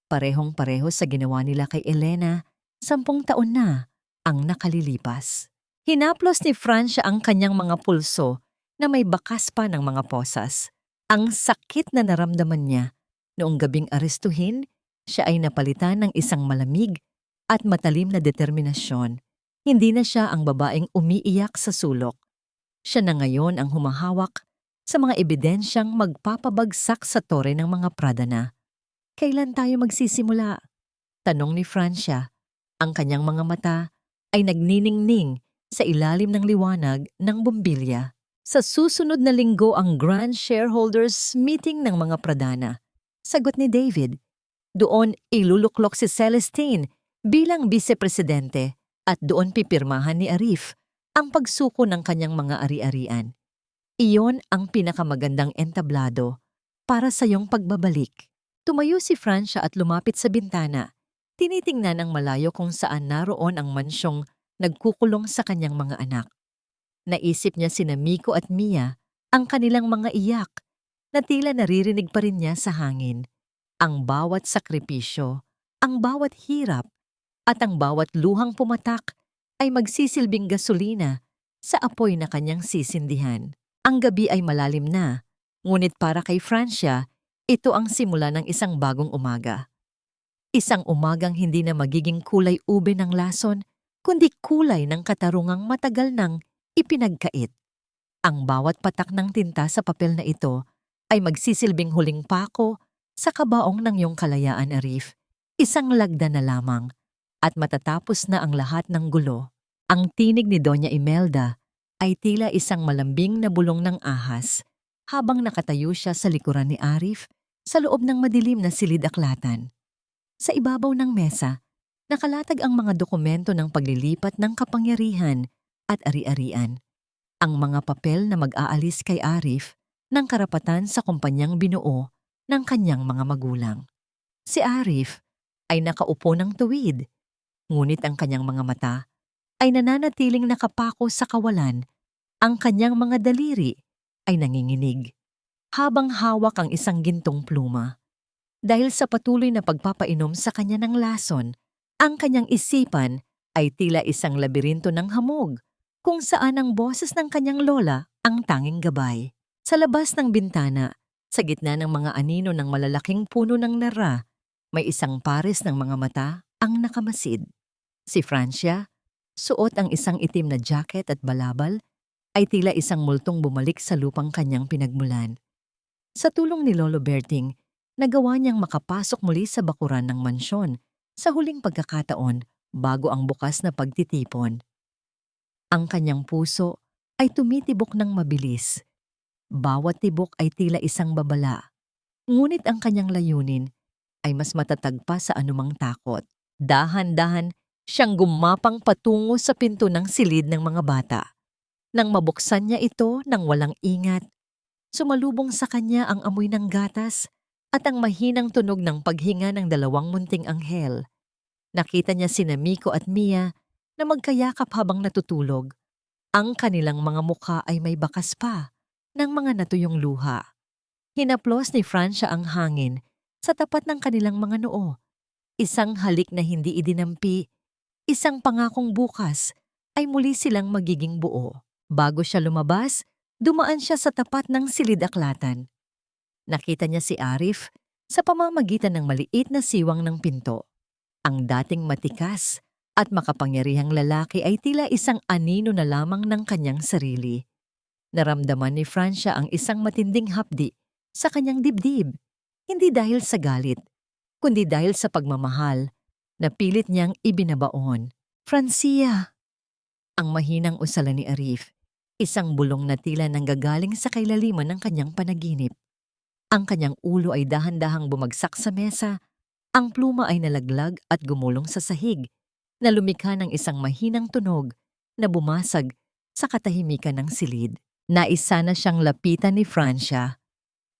Parehong-pareho sa ginawa nila kay Elena, 10 taon na ang nakalilipas. Hinaplos ni Francia ang kanyang mga pulso na may bakas pa ng mga posas. Ang sakit na naramdaman niya noong gabing arestuhin, siya ay napalitan ng isang malamig at matalim na determinasyon. Hindi na siya ang babaeng umiiyak sa sulok. Siya na ngayon ang humahawak sa mga ebidensyang magpapabagsak sa tore ng mga pradana. Kailan tayo magsisimula? Tanong ni Francia. Ang kanyang mga mata ay nagniningning sa ilalim ng liwanag ng bumbilya. Sa susunod na linggo ang Grand Shareholders Meeting ng mga pradana. Sagot ni David. Doon iluluklok si Celestine bilang vice-presidente at doon pipirmahan ni Arif ang pagsuko ng kanyang mga ari-arian. Iyon ang pinakamagandang entablado para sa iyong pagbabalik. Tumayo si Francia at lumapit sa bintana. Tinitingnan ang malayo kung saan naroon ang mansyong nagkukulong sa kanyang mga anak. Naisip niya sina Miko at Mia, ang kanilang mga iyak, na tila naririnig pa rin niya sa hangin. Ang bawat sakripisyo, ang bawat hirap, at ang bawat luhang pumatak ay magsisilbing gasolina sa apoy na kanyang sisindihan. Ang gabi ay malalim na, ngunit para kay Francia, ito ang simula ng isang bagong umaga. Isang umagang hindi na magiging kulay ube ng lason, kundi kulay ng katarungang matagal nang ipinagkait. Ang bawat patak ng tinta sa papel na ito ay magsisilbing huling pako sa kabaong ng iyong kalayaan, Arif. Isang lagda na lamang at matatapos na ang lahat ng gulo. Ang tinig ni Doña Imelda ay tila isang malambing na bulong ng ahas habang nakatayo siya sa likuran ni Arif sa loob ng madilim na silid-aklatan. Sa ibabaw ng mesa, nakalatag ang mga dokumento ng paglilipat ng kapangyarihan at ari-arian. Ang mga papel na mag-aalis kay Arif ng karapatan sa kumpanyang binuo ng kanyang mga magulang. Si Arif ay nakaupo ng tuwid, ngunit ang kanyang mga mata ay nananatiling nakapako sa kawalan. Ang kanyang mga daliri ay nanginginig, habang hawak ang isang gintong pluma. Dahil sa patuloy na pagpapainom sa kanya ng lason, ang kanyang isipan ay tila isang labirinto ng hamog, kung saan ang boses ng kanyang lola ang tanging gabay. Sa labas ng bintana, sa gitna ng mga anino ng malalaking puno ng nara, may isang pares ng mga mata ang nakamasid. Si Francia, suot ang isang itim na jacket at balabal, ay tila isang multong bumalik sa lupang kanyang pinagmulan. Sa tulong ni Lolo Berting, nagawa niyang makapasok muli sa bakuran ng mansyon sa huling pagkakataon bago ang bukas na pagtitipon. Ang kanyang puso ay tumitibok ng mabilis. Bawat tibok ay tila isang babala, ngunit ang kanyang layunin ay mas matatag pa sa anumang takot. Dahan-dahan siyang gumapang patungo sa pinto ng silid ng mga bata. Nang mabuksan niya ito nang walang ingat, sumalubong sa kanya ang amoy ng gatas at ang mahinang tunog ng paghinga ng dalawang munting anghel. Nakita niya sina Miko at Mia na magkayakap habang natutulog. Ang kanilang mga mukha ay may bakas pa ng mga natuyong luha. Hinaplos ni Francia ang hangin sa tapat ng kanilang mga noo. Isang halik na hindi idinampi, isang pangakong bukas ay muli silang magiging buo. Bago siya lumabas, dumaan siya sa tapat ng silid-aklatan. Nakita niya si Arif sa pamamagitan ng maliit na siwang ng pinto. Ang dating matikas at makapangyarihang lalaki ay tila isang anino na lamang ng kanyang sarili. Naramdaman ni Francia ang isang matinding hapdi sa kanyang dibdib, hindi dahil sa galit, kundi dahil sa pagmamahal na pilit niyang ibinabaon. Francia! Ang mahinang usala ni Arif, isang bulong na tila nanggagaling sa kailaliman ng kanyang panaginip. Ang kanyang ulo ay dahan-dahang bumagsak sa mesa, ang pluma ay nalaglag at gumulong sa sahig, na lumikha ng isang mahinang tunog na bumasag sa katahimikan ng silid. Nais sana siyang lapitan ni Francia.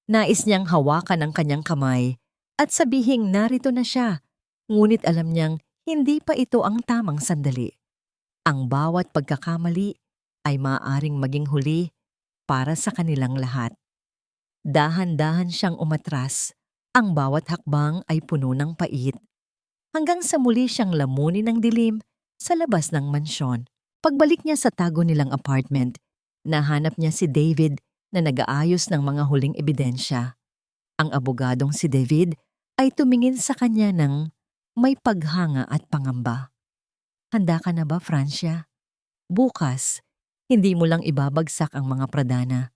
Nais niyang hawakan ang kanyang kamay at sabihing narito na siya, ngunit alam niyang hindi pa ito ang tamang sandali. Ang bawat pagkakamali ay maaaring maging huli para sa kanilang lahat. Dahan-dahan siyang umatras, ang bawat hakbang ay puno ng pait. Hanggang sa muli siyang lamunin ng dilim sa labas ng mansyon. Pagbalik niya sa tago nilang apartment, nahanap niya si David na nag-aayos ng mga huling ebidensya. Ang abogadong si David ay tumingin sa kanya ng may paghanga at pangamba. Handa ka na ba, Francia? Bukas, hindi mo lang ibabagsak ang mga pradana.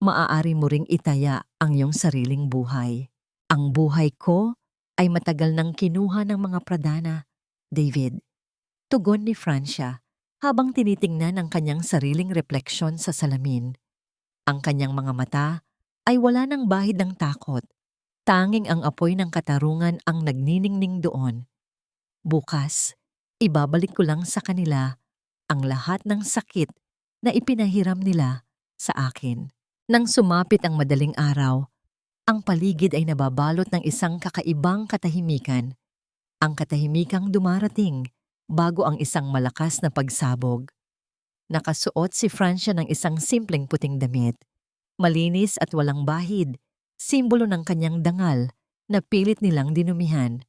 Maaari mo ring itaya ang iyong sariling buhay. Ang buhay ko ay matagal nang kinuha ng mga pradana, David. Tugon ni Francia habang tinitingnan ang kanyang sariling refleksyon sa salamin. Ang kanyang mga mata ay wala ng bahid ng takot. Tanging ang apoy ng katarungan ang nagniningning doon. Bukas, ibabalik ko lang sa kanila ang lahat ng sakit na ipinahiram nila sa akin. Nang sumapit ang madaling araw, ang paligid ay nababalot ng isang kakaibang katahimikan. Ang katahimikang dumarating bago ang isang malakas na pagsabog. Nakasuot si Francia ng isang simpleng puting damit. Malinis at walang bahid, simbolo ng kanyang dangal na pilit nilang dinumihan.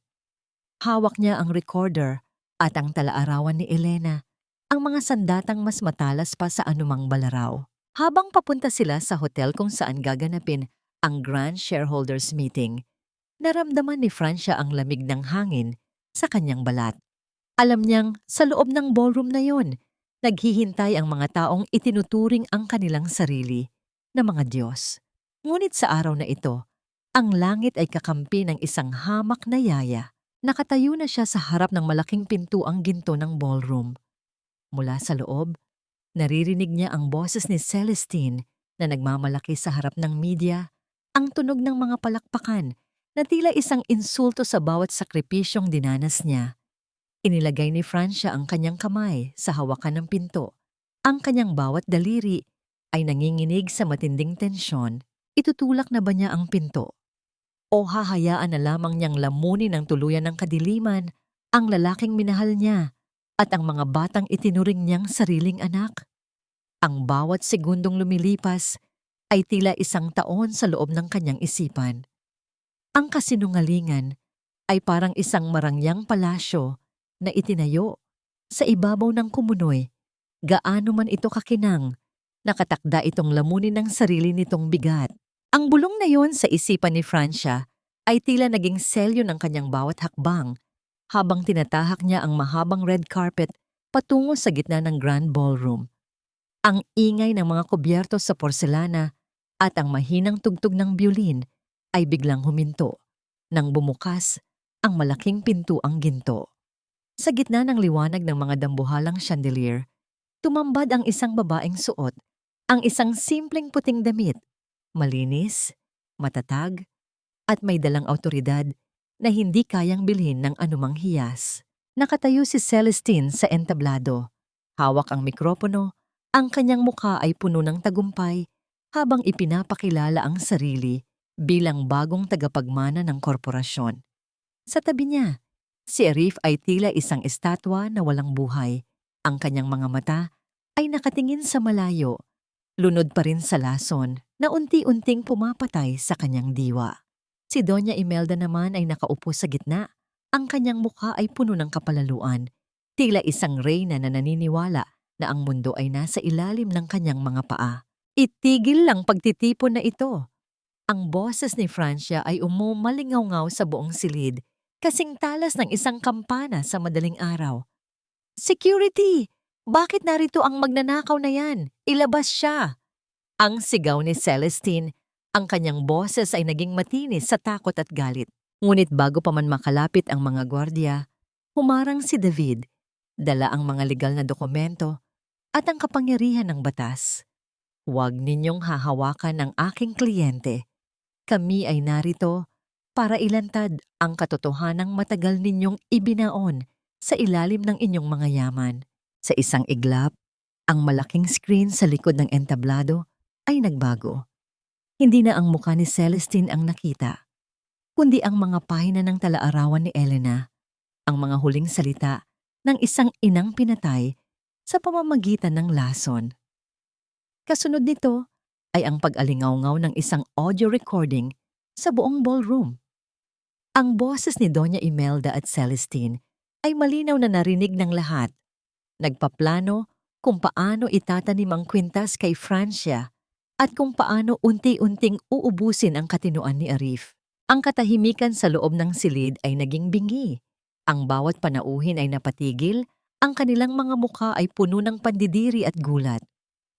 Hawak niya ang recorder at ang talaarawan ni Elena ang mga sandatang mas matalas pa sa anumang balaraw. Habang papunta sila sa hotel kung saan gaganapin ang Grand Shareholders Meeting, naramdaman ni Francia ang lamig ng hangin sa kanyang balat. Alam niyang sa loob ng ballroom na yon, naghihintay ang mga taong itinuturing ang kanilang sarili na mga Diyos. Ngunit sa araw na ito, ang langit ay kakampi ng isang hamak na yaya. Nakatayo na siya sa harap ng malaking pintuang ginto ng ballroom. Mula sa loob, naririnig niya ang boses ni Celestine na nagmamalaki sa harap ng media, ang tunog ng mga palakpakan na tila isang insulto sa bawat sakripisyong dinanas niya. Inilagay ni Francia ang kanyang kamay sa hawakan ng pinto. Ang kanyang bawat daliri ay nanginginig sa matinding tensyon. Itutulak na ba niya ang pinto? O hahayaan na lamang niyang lamunin ng tuluyan ng kadiliman ang lalaking minahal niya at ang mga batang itinuring niyang sariling anak? Ang bawat segundong lumilipas ay tila isang taon sa loob ng kanyang isipan. Ang kasinungalingan ay parang isang marangyang palasyo na itinayo sa ibabaw ng kumunoy. Gaano man ito kakinang, nakatakda itong lamunin ng sarili nitong bigat. Ang bulong na yon sa isipan ni Francia ay tila naging selyo ng kanyang bawat hakbang habang tinatahak niya ang mahabang red carpet patungo sa gitna ng Grand Ballroom. Ang ingay ng mga kubyerto sa porselana at ang mahinang tugtog ng biolin ay biglang huminto nang bumukas ang malaking pintuang ginto. Sa gitna ng liwanag ng mga dambuhalang chandelier, tumambad ang isang babaeng suot ang isang simpleng puting damit, malinis, matatag, at may dalang awtoridad na hindi kayang bilhin ng anumang hiyas. Nakatayo si Celestine sa entablado. Hawak ang mikropono, ang kanyang mukha ay puno ng tagumpay habang ipinapakilala ang sarili bilang bagong tagapagmana ng korporasyon. Sa tabi niya, si Arif ay tila isang estatwa na walang buhay. Ang kanyang mga mata ay nakatingin sa malayo, lunod pa rin sa lason na unti-unting pumapatay sa kanyang diwa. Si Doña Imelda naman ay nakaupo sa gitna. Ang kanyang mukha ay puno ng kapalaluan, tila isang reyna na naniniwala na ang mundo ay nasa ilalim ng kanyang mga paa. Itigil lang pagtitipon na ito. Ang boses ni Francia ay umumalingaw-ngaw sa buong silid, kasing talas ng isang kampana sa madaling araw. Security! Bakit narito ang magnanakaw na yan? Ilabas siya! Ang sigaw ni Celestine, ang kanyang boses ay naging matinis sa takot at galit. Ngunit bago pa man makalapit ang mga gwardiya, humarang si David, dala ang mga legal na dokumento at ang kapangyarihan ng batas. Huwag ninyong hahawakan ang aking kliyente. Kami ay narito para ilantad ang katotohanang matagal ninyong ibinaon sa ilalim ng inyong mga yaman. Sa isang iglap, ang malaking screen sa likod ng entablado ay nagbago. Hindi na ang mukha ni Celestine ang nakita, kundi ang mga pahina ng talaarawan ni Elena, ang mga huling salita ng isang inang pinatay sa pamamagitan ng lason. Kasunod nito ay ang pag-alingaw-ngaw ng isang audio recording sa buong ballroom. Ang boses ni Doña Imelda at Celestine ay malinaw na narinig ng lahat. Nagpaplano kung paano itatanim ang kwintas kay Francia at kung paano unti-unting uubusin ang katinuan ni Arif. Ang katahimikan sa loob ng silid ay naging bingi. Ang bawat panauhin ay napatigil, ang kanilang mga mukha ay puno ng pandidiri at gulat.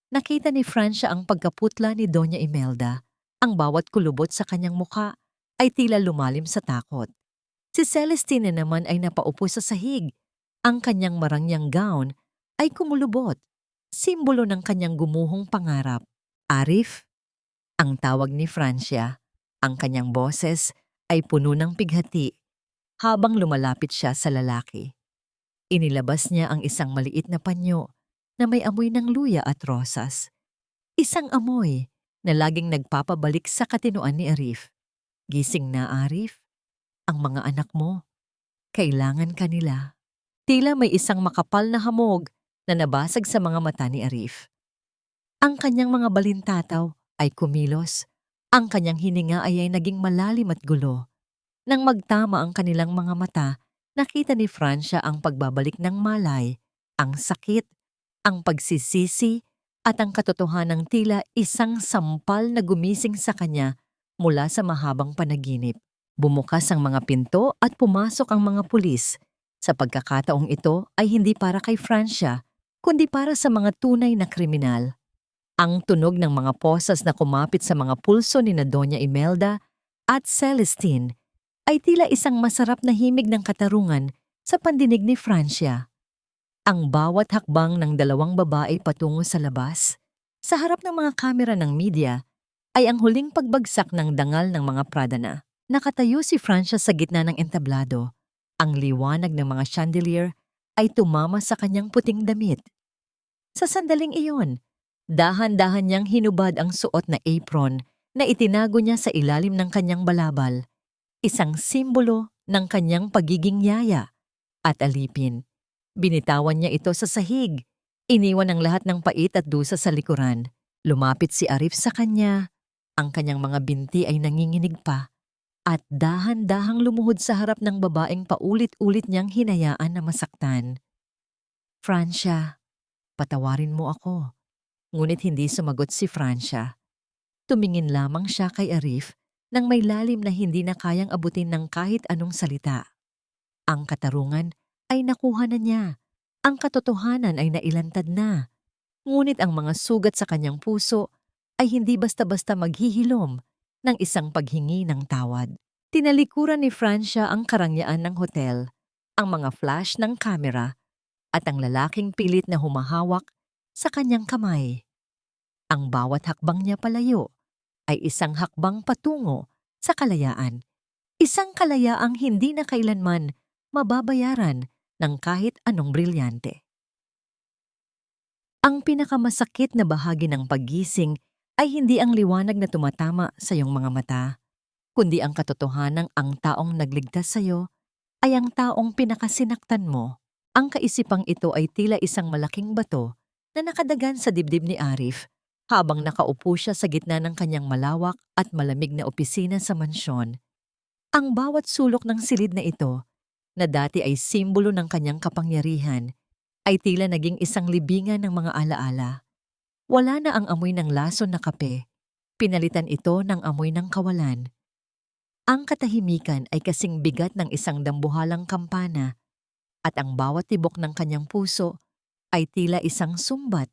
Nakita ni Francia ang pagkaputla ni Doña Imelda. Ang bawat kulubot sa kanyang mukha ay tila lumalim sa takot. Si Celestine naman ay napaupo sa sahig. Ang kanyang marangyang gown ay kumulubot, simbolo ng kanyang gumuhong pangarap. Arif, ang tawag ni Francia, ang kanyang boses ay puno ng pighati habang lumalapit siya sa lalaki. Inilabas niya ang isang maliit na panyo na may amoy ng luya at rosas. Isang amoy na laging nagpapabalik sa katinuan ni Arif. Gising na, Arif. Ang mga anak mo, kailangan kanila. Tila may isang makapal na hamog na nabasag sa mga mata ni Arif. Ang kanyang mga balintataw ay kumilos. Ang kanyang hininga ay naging malalim at gulo. Nang magtama ang kanilang mga mata, nakita ni Francia ang pagbabalik ng malay, ang sakit Ang pagsisisi at ang katotohanang tila isang sampal na gumising sa kanya mula sa mahabang panaginip. Bumukas ang mga pinto at pumasok ang mga pulis. Sa pagkakataong ito ay hindi para kay Francia, kundi para sa mga tunay na kriminal. Ang tunog ng mga posas na kumapit sa mga pulso ni na Doña Imelda at Celestine ay tila isang masarap na himig ng katarungan sa pandinig ni Francia. Ang bawat hakbang ng dalawang babae patungo sa labas, sa harap ng mga kamera ng media, ay ang huling pagbagsak ng dangal ng mga Pradana. Nakatayo si Francia sa gitna ng entablado. Ang liwanag ng mga chandelier ay tumama sa kanyang puting damit. Sa sandaling iyon, dahan-dahan niyang hinubad ang suot na apron na itinago niya sa ilalim ng kanyang balabal, isang simbolo ng kanyang pagiging yaya at alipin. Binitawan niya ito sa sahig. Iniwan ang lahat ng pait at dusa sa likuran. Lumapit si Arif sa kanya. Ang kanyang mga binti ay nanginginig pa. At dahan-dahang lumuhod sa harap ng babaeng paulit-ulit niyang hinayaan na masaktan. Francia, patawarin mo ako. Ngunit hindi sumagot si Francia. Tumingin lamang siya kay Arif nang may lalim na hindi na kayang abutin ng kahit anong salita. Ang katarungan ay nakuha na niya. Ang katotohanan ay nailantad na. Ngunit ang mga sugat sa kanyang puso ay hindi basta-basta maghihilom ng isang paghingi ng tawad. Tinalikuran ni Francia ang karangyaan ng hotel, ang mga flash ng kamera, at ang lalaking pilit na humahawak sa kanyang kamay. Ang bawat hakbang niya palayo ay isang hakbang patungo sa kalayaan. Isang kalayaang hindi na kailanman mababayaran ng kahit anong brilyante. Ang pinakamasakit na bahagi ng paggising ay hindi ang liwanag na tumatama sa iyong mga mata, kundi ang katotohanang ang taong nagligtas sa iyo ay ang taong pinakasinaktan mo. Ang kaisipang ito ay tila isang malaking bato na nakadagan sa dibdib ni Arif habang nakaupo siya sa gitna ng kanyang malawak at malamig na opisina sa mansyon. Ang bawat sulok ng silid na ito, na dati ay simbolo ng kanyang kapangyarihan, ay tila naging isang libingan ng mga alaala. Wala na ang amoy ng lason na kape, pinalitan ito ng amoy ng kawalan. Ang katahimikan ay kasing bigat ng isang dambuhalang kampana at ang bawat tibok ng kanyang puso ay tila isang sumbat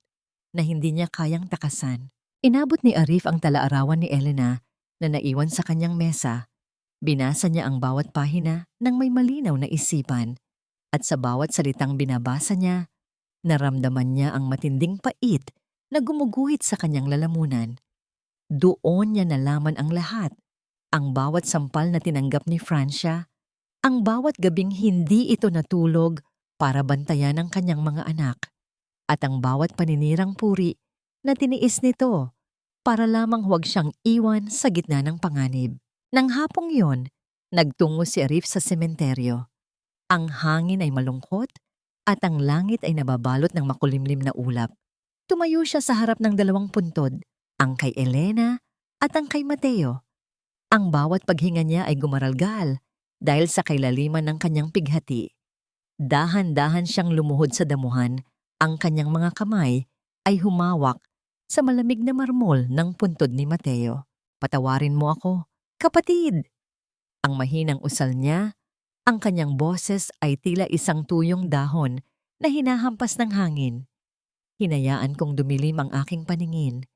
na hindi niya kayang takasan. Inabot ni Arif ang talaarawan ni Elena na naiwan sa kanyang mesa. Binasa niya ang bawat pahina ng may malinaw na isipan at sa bawat salitang binabasa niya, naramdaman niya ang matinding pait na gumuguhit sa kanyang lalamunan. Doon niya nalaman ang lahat, ang bawat sampal na tinanggap ni Francia, ang bawat gabing hindi ito natulog para bantayan ang kanyang mga anak, at ang bawat paninirang puri na tiniis nito para lamang huwag siyang iwan sa gitna ng panganib. Nang hapong yon, nagtungo si Arif sa sementeryo. Ang hangin ay malungkot at ang langit ay nababalot ng makulimlim na ulap. Tumayo siya sa harap ng dalawang puntod, ang kay Elena at ang kay Mateo. Ang bawat paghinga niya ay gumaralgal dahil sa kailaliman ng kanyang pighati. Dahan-dahan siyang lumuhod sa damuhan, ang kanyang mga kamay ay humawak sa malamig na marmol ng puntod ni Mateo. Patawarin mo ako, kapatid! Ang mahinang usal niya, ang kanyang boses ay tila isang tuyong dahon na hinahampas ng hangin. Hinayaan kong dumilim ang aking paningin.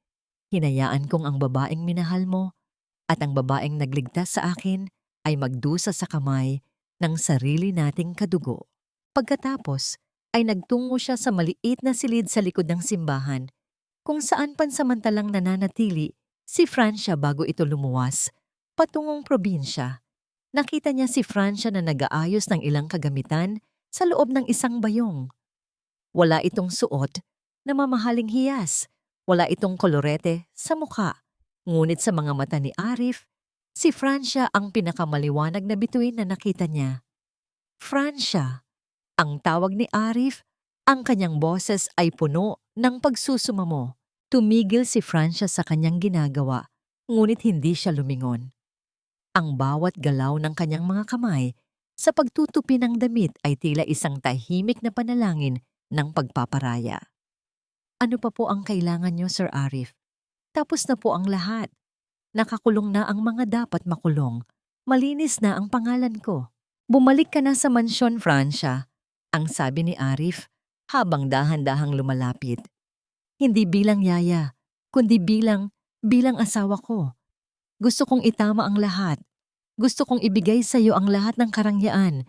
Hinayaan kong ang babaeng minahal mo at ang babaeng nagligtas sa akin ay magdusa sa kamay ng sarili nating kadugo. Pagkatapos ay nagtungo siya sa maliit na silid sa likod ng simbahan kung saan pansamantalang nananatili si Francia bago ito lumuwas patungong probinsya. Nakita niya si Francia na nag-aayos ng ilang kagamitan sa loob ng isang bayong. Wala itong suot na mamahaling hiyas, wala itong kolorete sa mukha. Ngunit sa mga mata ni Arif, si Francia ang pinakamaliwanag na bituin na nakita niya. Francia, ang tawag ni Arif, ang kanyang boses ay puno ng pagsusumamo. Tumigil si Francia sa kanyang ginagawa, ngunit hindi siya lumingon. Ang bawat galaw ng kanyang mga kamay sa pagtutupi ng damit ay tila isang tahimik na panalangin ng pagpaparaya. Ano pa po ang kailangan niyo, Sir Arif? Tapos na po ang lahat. Nakakulong na ang mga dapat makulong. Malinis na ang pangalan ko. Bumalik ka na sa mansyon, Francia, ang sabi ni Arif habang dahan-dahang lumalapit. Hindi bilang yaya, kundi bilang asawa ko. Gusto kong itama ang lahat. Gusto kong ibigay sa iyo ang lahat ng karangyaan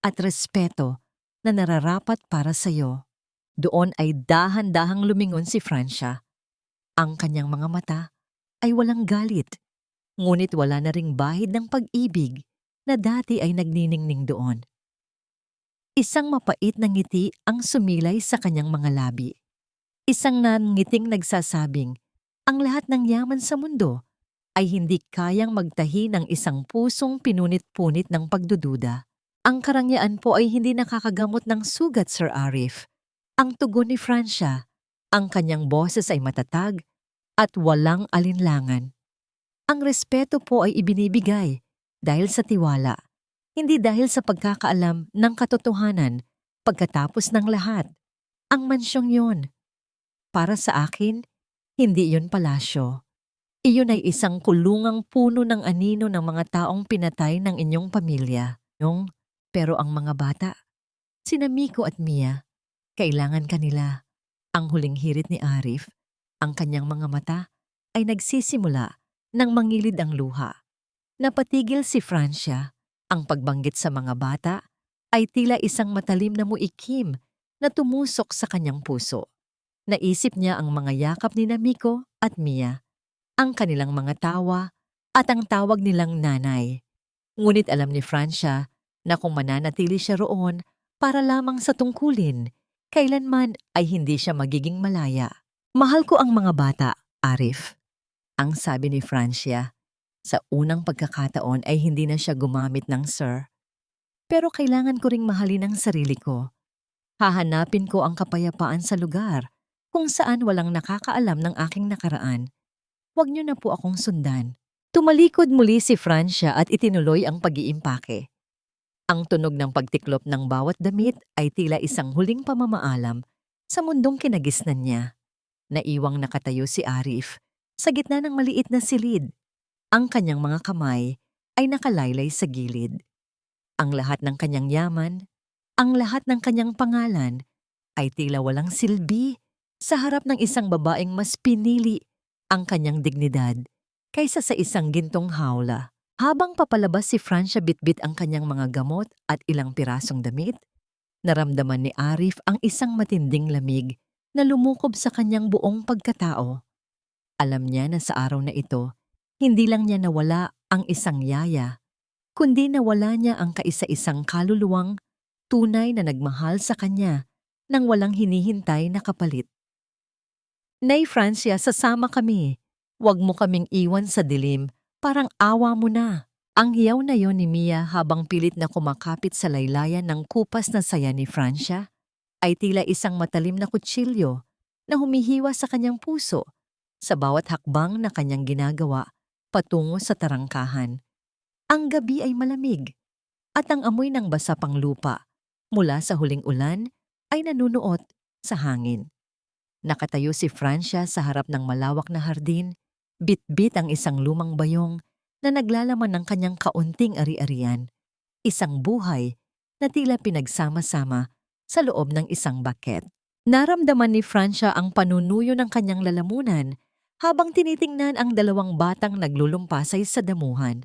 at respeto na nararapat para sa iyo. Doon ay dahan-dahang lumingon si Francia. Ang kanyang mga mata ay walang galit, ngunit wala na ring bahid ng pag-ibig na dati ay nagniningning doon. Isang mapait na ngiti ang sumilay sa kanyang mga labi. Isang nangiting nagsasabing, ang lahat ng yaman sa mundo ay hindi kayang magtahi ng isang pusong pinunit-punit ng pagdududa. Ang karangyaan po ay hindi nakakagamot ng sugat, Sir Arif. Ang tugon ni Francia, ang kanyang boses ay matatag at walang alinlangan. Ang respeto po ay ibinibigay dahil sa tiwala, hindi dahil sa pagkakaalam ng katotohanan pagkatapos ng lahat. Ang mansyong yon, para sa akin, hindi yon palasyo. Iyon ay isang kulungang puno ng anino ng mga taong pinatay ng inyong pamilya. Pero ang mga bata, sina Miko at Mia, kailangan kanila. Ang huling hirit ni Arif, ang kanyang mga mata ay nagsisimula nang mangilid ang luha. Napatigil si Francia. Ang pagbanggit sa mga bata ay tila isang matalim na muikim na tumusok sa kanyang puso. Naisip niya ang mga yakap ni Miko at Mia, ang kanilang mga tawa at ang tawag nilang nanay. Ngunit alam ni Francia na kung mananatili siya roon para lamang sa tungkulin, kailanman ay hindi siya magiging malaya. Mahal ko ang mga bata, Arif, ang sabi ni Francia. Sa unang pagkakataon ay hindi na siya gumamit ng sir. Pero kailangan ko ring mahalin ang sarili ko. Hahanapin ko ang kapayapaan sa lugar kung saan walang nakakaalam ng aking nakaraan. Huwag niyo na po akong sundan. Tumalikod muli si Francia at itinuloy ang pag-iimpake. Ang tunog ng pagtiklop ng bawat damit ay tila isang huling pamamaalam sa mundong kinagisnan niya. Naiwang nakatayo si Arif sa gitna ng maliit na silid. Ang kanyang mga kamay ay nakalaylay sa gilid. Ang lahat ng kanyang yaman, ang lahat ng kanyang pangalan ay tila walang silbi sa harap ng isang babaeng mas pinili ang kanyang dignidad kaysa sa isang gintong hawla. Habang papalabas si Francia bitbit ang kanyang mga gamot at ilang pirasong damit, naramdaman ni Arif ang isang matinding lamig na lumukob sa kanyang buong pagkatao. Alam niya na sa araw na ito, hindi lang niya nawala ang isang yaya, kundi nawala niya ang kaisa-isang kaluluwang tunay na nagmahal sa kanya nang walang hinihintay na kapalit. Nay Francia, sasama kami. Huwag mo kaming iwan sa dilim. Parang awa mo na. Ang hiyaw na yon ni Mia habang pilit na kumakapit sa laylayan ng kupas na saya ni Francia ay tila isang matalim na kutsilyo na humihiwa sa kanyang puso sa bawat hakbang na kanyang ginagawa patungo sa tarangkahan. Ang gabi ay malamig at ang amoy ng basa pang lupa mula sa huling ulan ay nanunuot sa hangin. Nakatayo si Francia sa harap ng malawak na hardin, bitbit ang isang lumang bayong na naglalaman ng kanyang kaunting ari-arian, isang buhay na tila pinagsama-sama sa loob ng isang baket. Naramdaman ni Francia ang panunuyo ng kanyang lalamunan habang tinitingnan ang dalawang batang naglulumpasay sa damuhan.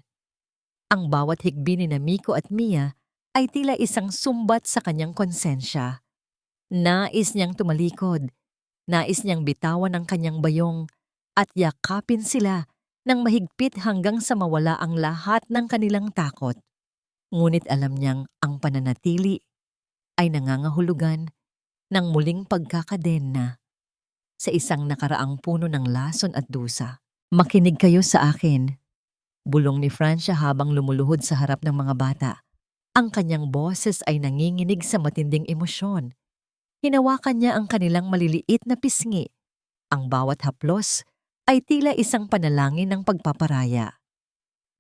Ang bawat higbi ni Miko at Mia ay tila isang sumbat sa kanyang konsensya. Nais niyang tumalikod, nais niyang bitawan ang kanyang bayong at yakapin sila ng mahigpit hanggang sa mawala ang lahat ng kanilang takot. Ngunit alam niyang ang pananatili ay nangangahulugan ng muling pagkakadena sa isang nakaraang puno ng lason at dusa. Makinig kayo sa akin, bulong ni Francia habang lumuluhod sa harap ng mga bata. Ang kanyang boses ay nanginginig sa matinding emosyon. Hinawakan niya ang kanilang maliliit na pisngi. Ang bawat haplos ay tila isang panalangin ng pagpaparaya.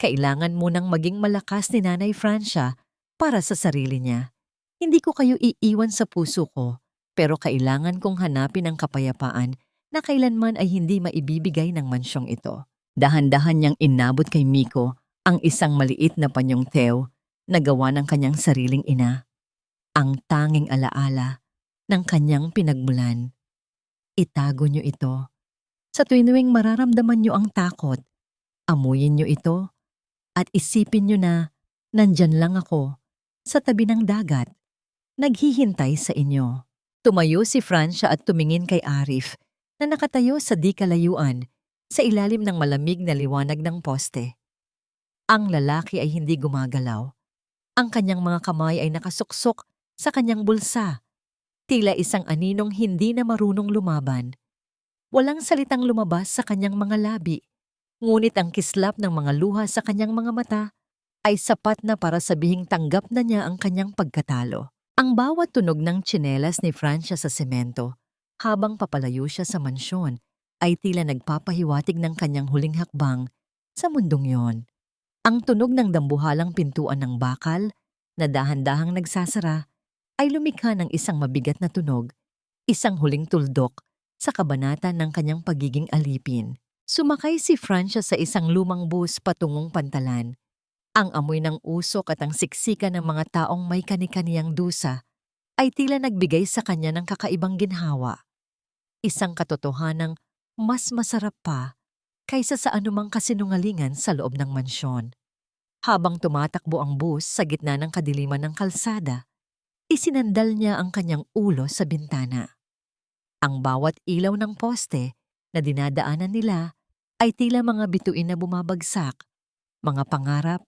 Kailangan munang maging malakas ni Nanay Francia para sa sarili niya. Hindi ko kayo iiwan sa puso ko, pero kailangan kong hanapin ang kapayapaan na kailanman ay hindi maibibigay ng mansyong ito. Dahan-dahan niyang inabot kay Miko ang isang maliit na panyong teo na gawa ng kanyang sariling ina, ang tanging alaala ng kanyang pinagmulan. Itago niyo ito. Sa tuwing mararamdaman niyo ang takot, amuyin niyo ito at isipin niyo na nandyan lang ako sa tabi ng dagat, naghihintay sa inyo. Tumayo si Francia at tumingin kay Arif na nakatayo sa di kalayuan sa ilalim ng malamig na liwanag ng poste. Ang lalaki ay hindi gumagalaw. Ang kanyang mga kamay ay nakasuksok sa kanyang bulsa. Tila isang aninong hindi na marunong lumaban. Walang salitang lumabas sa kanyang mga labi, ngunit ang kislap ng mga luha sa kanyang mga mata ay sapat na para sabihing tanggap na niya ang kanyang pagkatalo. Ang bawat tunog ng tsinelas ni Francia sa semento habang papalayo siya sa mansyon ay tila nagpapahiwatig ng kanyang huling hakbang sa mundong yon. Ang tunog ng dambuhalang pintuan ng bakal na dahan-dahang nagsasara ay lumikha ng isang mabigat na tunog, isang huling tuldok sa kabanata ng kanyang pagiging alipin. Sumakay si Francia sa isang lumang bus patungong Pantalan. Ang amoy ng usok at ang siksika ng mga taong may kani-kaniyang dusa ay tila nagbigay sa kanya ng kakaibang ginhawa. Isang katotohanang mas masarap pa kaysa sa anumang kasinungalingan sa loob ng mansyon. Habang tumatakbo ang bus sa gitna ng kadiliman ng kalsada, isinandal niya ang kanyang ulo sa bintana. Ang bawat ilaw ng poste na dinadaanan nila ay tila mga bituin na bumabagsak, mga pangarap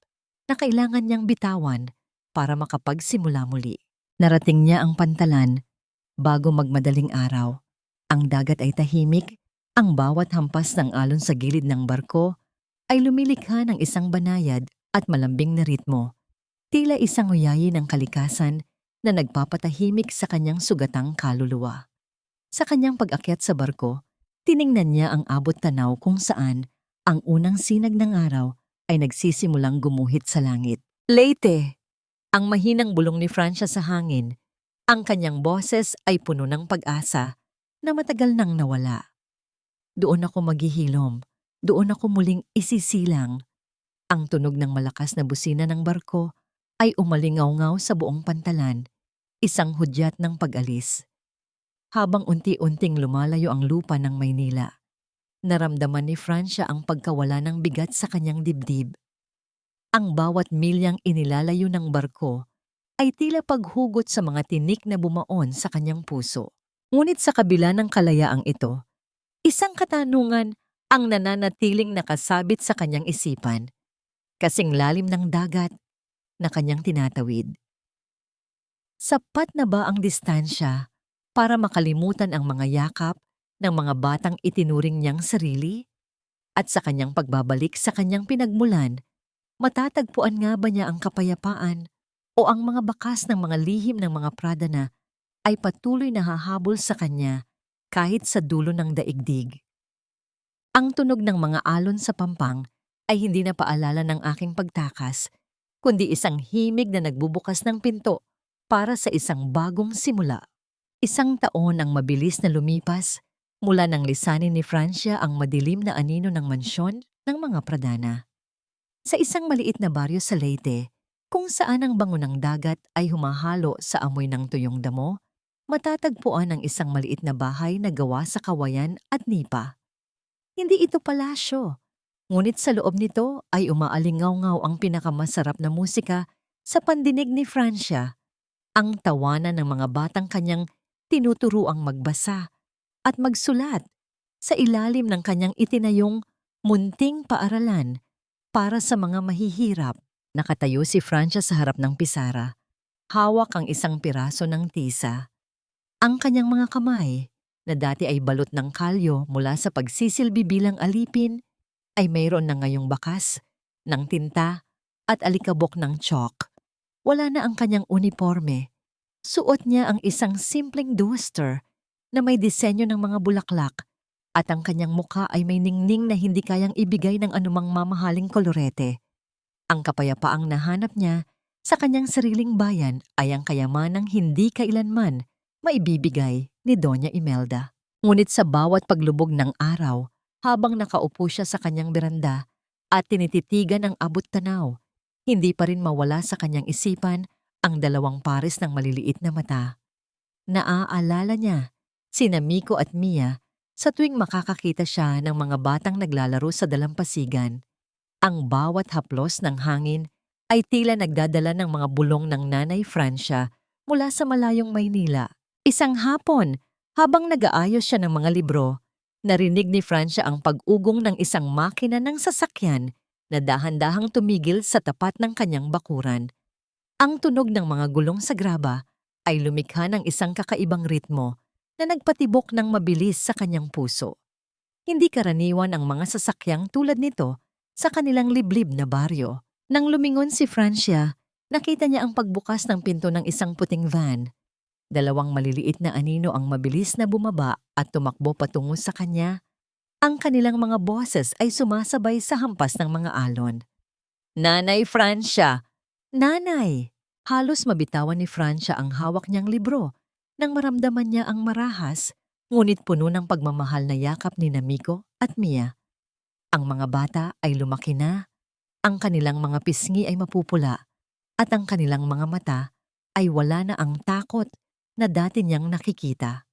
na kailangan niyang bitawan para makapagsimula muli. Narating niya ang Pantalan bago magmadaling araw. Ang dagat ay tahimik, ang bawat hampas ng alon sa gilid ng barko ay lumilikha ng isang banayad at malambing na ritmo, tila isang uyayi ng kalikasan na nagpapatahimik sa kanyang sugatang kaluluwa. Sa kanyang pag-akyat sa barko, tiningnan niya ang abot tanaw kung saan ang unang sinag ng araw ay nagsisimulang gumuhit sa langit. Leyte! Ang mahinang bulong ni Francia sa hangin, ang kanyang boses ay puno ng pag-asa na matagal nang nawala. Doon ako maghihilom, doon ako muling isisilang. Ang tunog ng malakas na busina ng barko ay umalingaw-ngaw sa buong Pantalan, isang hudyat ng pag-alis. Habang unti-unting lumalayo ang lupa ng Maynila, naramdaman ni Francia ang pagkawala ng bigat sa kanyang dibdib. Ang bawat milyang inilalayo ng barko ay tila paghugot sa mga tinik na bumaon sa kanyang puso. Ngunit sa kabila ng kalayaang ito, isang katanungan ang nananatiling nakasabit sa kanyang isipan, kasing lalim ng dagat na kanyang tinatawid. Sapat na ba ang distansya para makalimutan ang mga yakap ng mga batang itinuring niyang sarili? At sa kanyang pagbabalik sa kanyang pinagmulan, matatagpuan nga ba niya ang kapayapaan o ang mga bakas ng mga lihim ng mga prada na ay patuloy na hahabol sa kanya kahit sa dulo ng daigdig? Ang tunog ng mga alon sa pampang ay hindi na paalala ng aking pagtakas, kundi isang himig na nagbubukas ng pinto para sa isang bagong simula. Isang taon ang mabilis na lumipas mula nang lisanin ni Francia ang madilim na anino ng mansyon ng mga Pradana. Sa isang maliit na baryo sa Leyte, kung saan ang bango ng dagat ay humahalo sa amoy ng tuyong damo, matatagpuan ang isang maliit na bahay na gawa sa kawayan at nipa. Hindi ito palasyo, ngunit sa loob nito ay umaalingaw-ngaw ang pinakamasarap na musika sa pandinig ni Francia, ang tawanan ng mga batang kanyang tinuturuang magbasa at magsulat sa ilalim ng kanyang itinayong munting paaralan para sa mga mahihirap. Nakatayo si Francia sa harap ng pisara, hawak ang isang piraso ng tisa. Ang kanyang mga kamay, na dati ay balot ng kalyo mula sa pagsisilbi bilang alipin, ay mayroon na ngayong bakas ng tinta at alikabok ng chalk. Wala na ang kanyang uniforme. Suot niya ang isang simpleng duster na may disenyo ng mga bulaklak at ang kanyang mukha ay may ningning na hindi kayang ibigay ng anumang mamahaling kolorete. Ang kapayapaang nahanap niya sa kanyang sariling bayan ay ang kayamanang hindi kailanman maibibigay ni Doña Imelda. Ngunit sa bawat paglubog ng araw, habang nakaupo siya sa kanyang beranda at tinititigan ang abot-tanaw, hindi pa rin mawala sa kanyang isipan ang dalawang pares ng maliliit na mata. Naaalala niya sina Miko at Mia sa tuwing makakakita siya ng mga batang naglalaro sa dalampasigan. Ang bawat haplos ng hangin ay tila nagdadala ng mga bulong ng Nanay Francia mula sa malayong Maynila. Isang hapon, habang nag-aayos siya ng mga libro, narinig ni Francia ang pag-ugong ng isang makina ng sasakyan na dahan-dahang tumigil sa tapat ng kanyang bakuran. Ang tunog ng mga gulong sa graba ay lumikha ng isang kakaibang ritmo na nagpatibok ng mabilis sa kanyang puso. Hindi karaniwan ang mga sasakyang tulad nito sa kanilang liblib na baryo. Nang lumingon si Francia, nakita niya ang pagbukas ng pinto ng isang puting van. Dalawang maliliit na anino ang mabilis na bumaba at tumakbo patungo sa kanya. Ang kanilang mga boses ay sumasabay sa hampas ng mga alon. "Nanay Francia! Nanay!" Halos mabitawan ni Francia ang hawak niyang libro nang maramdaman niya ang marahas, ngunit puno ng pagmamahal na yakap ni Miko at Mia. Ang mga bata ay lumaki na, ang kanilang mga pisngi ay mapupula, at ang kanilang mga mata ay wala na ang takot na dati niyang nakikita.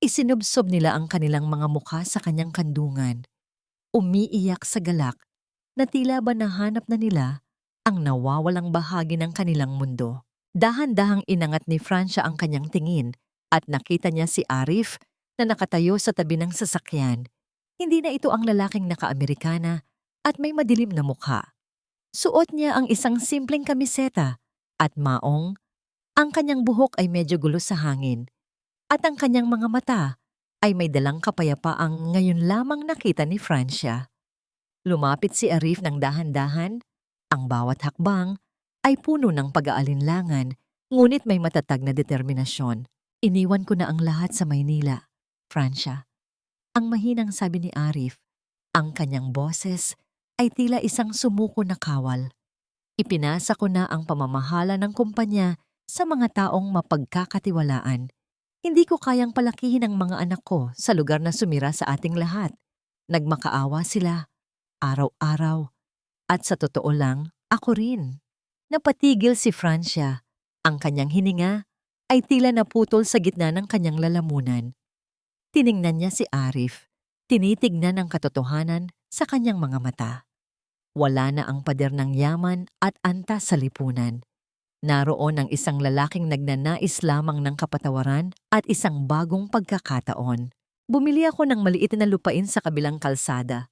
Isinubsob nila ang kanilang mga mukha sa kanyang kandungan, umiiyak sa galak na tila ba nahanap na nila ang nawawalang bahagi ng kanilang mundo. Dahan-dahang inangat ni Francia ang kanyang tingin at nakita niya si Arif na nakatayo sa tabi ng sasakyan. Hindi na ito ang lalaking naka-Amerikana at may madilim na mukha. Suot niya ang isang simpleng kamiseta at maong. Ang kanyang buhok ay medyo gulo sa hangin at ang kanyang mga mata ay may dalang kapayapaang ngayon lamang nakita ni Francia. Lumapit si Arif ng dahan-dahan. Ang bawat hakbang ay puno ng pag-aalinlangan, ngunit may matatag na determinasyon. "Iniwan ko na ang lahat sa Maynila, Francia." Ang mahinang sabi ni Arif. Ang kanyang boses ay tila isang sumuko na kawal. "Ipinasa ko na ang pamamahala ng kumpanya sa mga taong mapagkakatiwalaan. Hindi ko kayang palakihin ang mga anak ko sa lugar na sumira sa ating lahat. Nagmakaawa sila, araw-araw. At sa totoo lang, ako rin." Napatigil si Francia. Ang kanyang hininga ay tila naputol sa gitna ng kanyang lalamunan. Tiningnan niya si Arif. Tinitignan ang katotohanan sa kanyang mga mata. Wala na ang pader ng yaman at antas sa lipunan. Naroon ang isang lalaking nagnanais lamang ng kapatawaran at isang bagong pagkakataon. "Bumili ako ng maliit na lupain sa kabilang kalsada."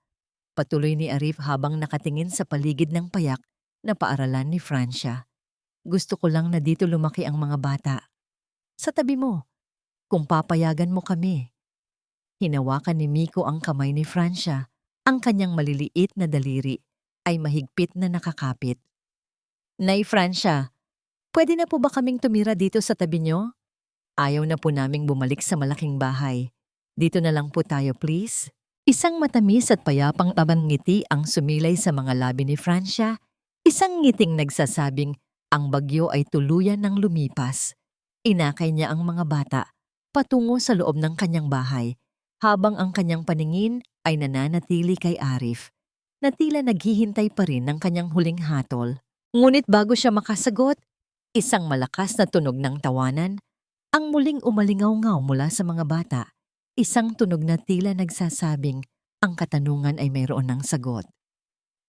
Patuloy ni Arif habang nakatingin sa paligid ng payak na paaralan ni Francia. "Gusto ko lang na dito lumaki ang mga bata. Sa tabi mo, kung papayagan mo kami." Hinawakan ni Miko ang kamay ni Francia. Ang kanyang maliliit na daliri ay mahigpit na nakakapit. "Nay Francia, pwede na po ba kaming tumira dito sa tabi niyo? Ayaw na po naming bumalik sa malaking bahay. Dito na lang po tayo, please." Isang matamis at payapang tabang ngiti ang sumilay sa mga labi ni Francia. Isang ngiting nagsasabing ang bagyo ay tuluyan ng lumipas. Inakay niya ang mga bata patungo sa loob ng kanyang bahay, habang ang kanyang paningin ay nananatili kay Arif, na tila naghihintay pa rin ng kanyang huling hatol. Ngunit bago siya makasagot, isang malakas na tunog ng tawanan ang muling umalingaw-ngaw mula sa mga bata. Isang tunog na tila nagsasabing ang katanungan ay mayroon ng sagot.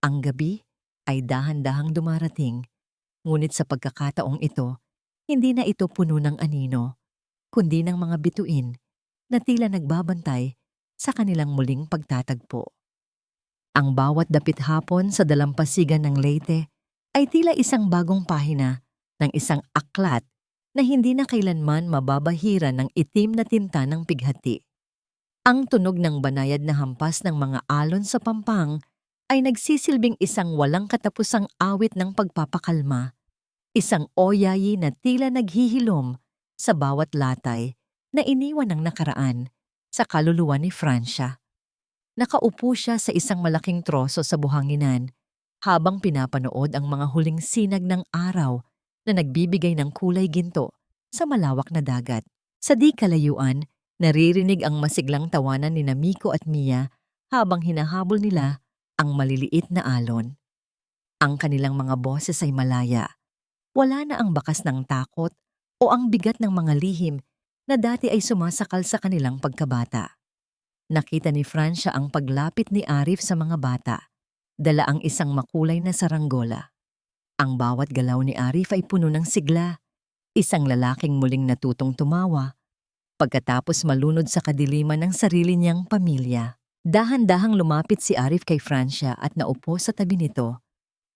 Ang gabi ay dahan-dahang dumarating, ngunit sa pagkakataong ito, hindi na ito puno ng anino, kundi ng mga bituin na tila nagbabantay sa kanilang muling pagtatagpo. Ang bawat dapit hapon sa dalampasigan ng Leyte ay tila isang bagong pahina ng isang aklat na hindi na kailanman mababahira ng itim na tinta ng pighati. Ang tunog ng banayad na hampas ng mga alon sa pampang ay nagsisilbing isang walang katapusang awit ng pagpapakalma, isang oyayi na tila naghihilom sa bawat latay na iniwan ng nakaraan sa kaluluwa ni Francia. Nakaupo siya sa isang malaking troso sa buhanginan habang pinapanood ang mga huling sinag ng araw na nagbibigay ng kulay ginto sa malawak na dagat. Sa di kalayuan, naririnig ang masiglang tawanan ni Miko at Mia habang hinahabol nila ang maliliit na alon. Ang kanilang mga boses ay malaya. Wala na ang bakas ng takot o ang bigat ng mga lihim na dati ay sumasakal sa kanilang pagkabata. Nakita ni Francia ang paglapit ni Arif sa mga bata. Dala ang isang makulay na saranggola. Ang bawat galaw ni Arif ay puno ng sigla. Isang lalaking muling natutong tumawa pagkatapos malunod sa kadiliman ng sarili niyang pamilya. Dahan-dahang lumapit si Arif kay Francia at naupo sa tabi nito.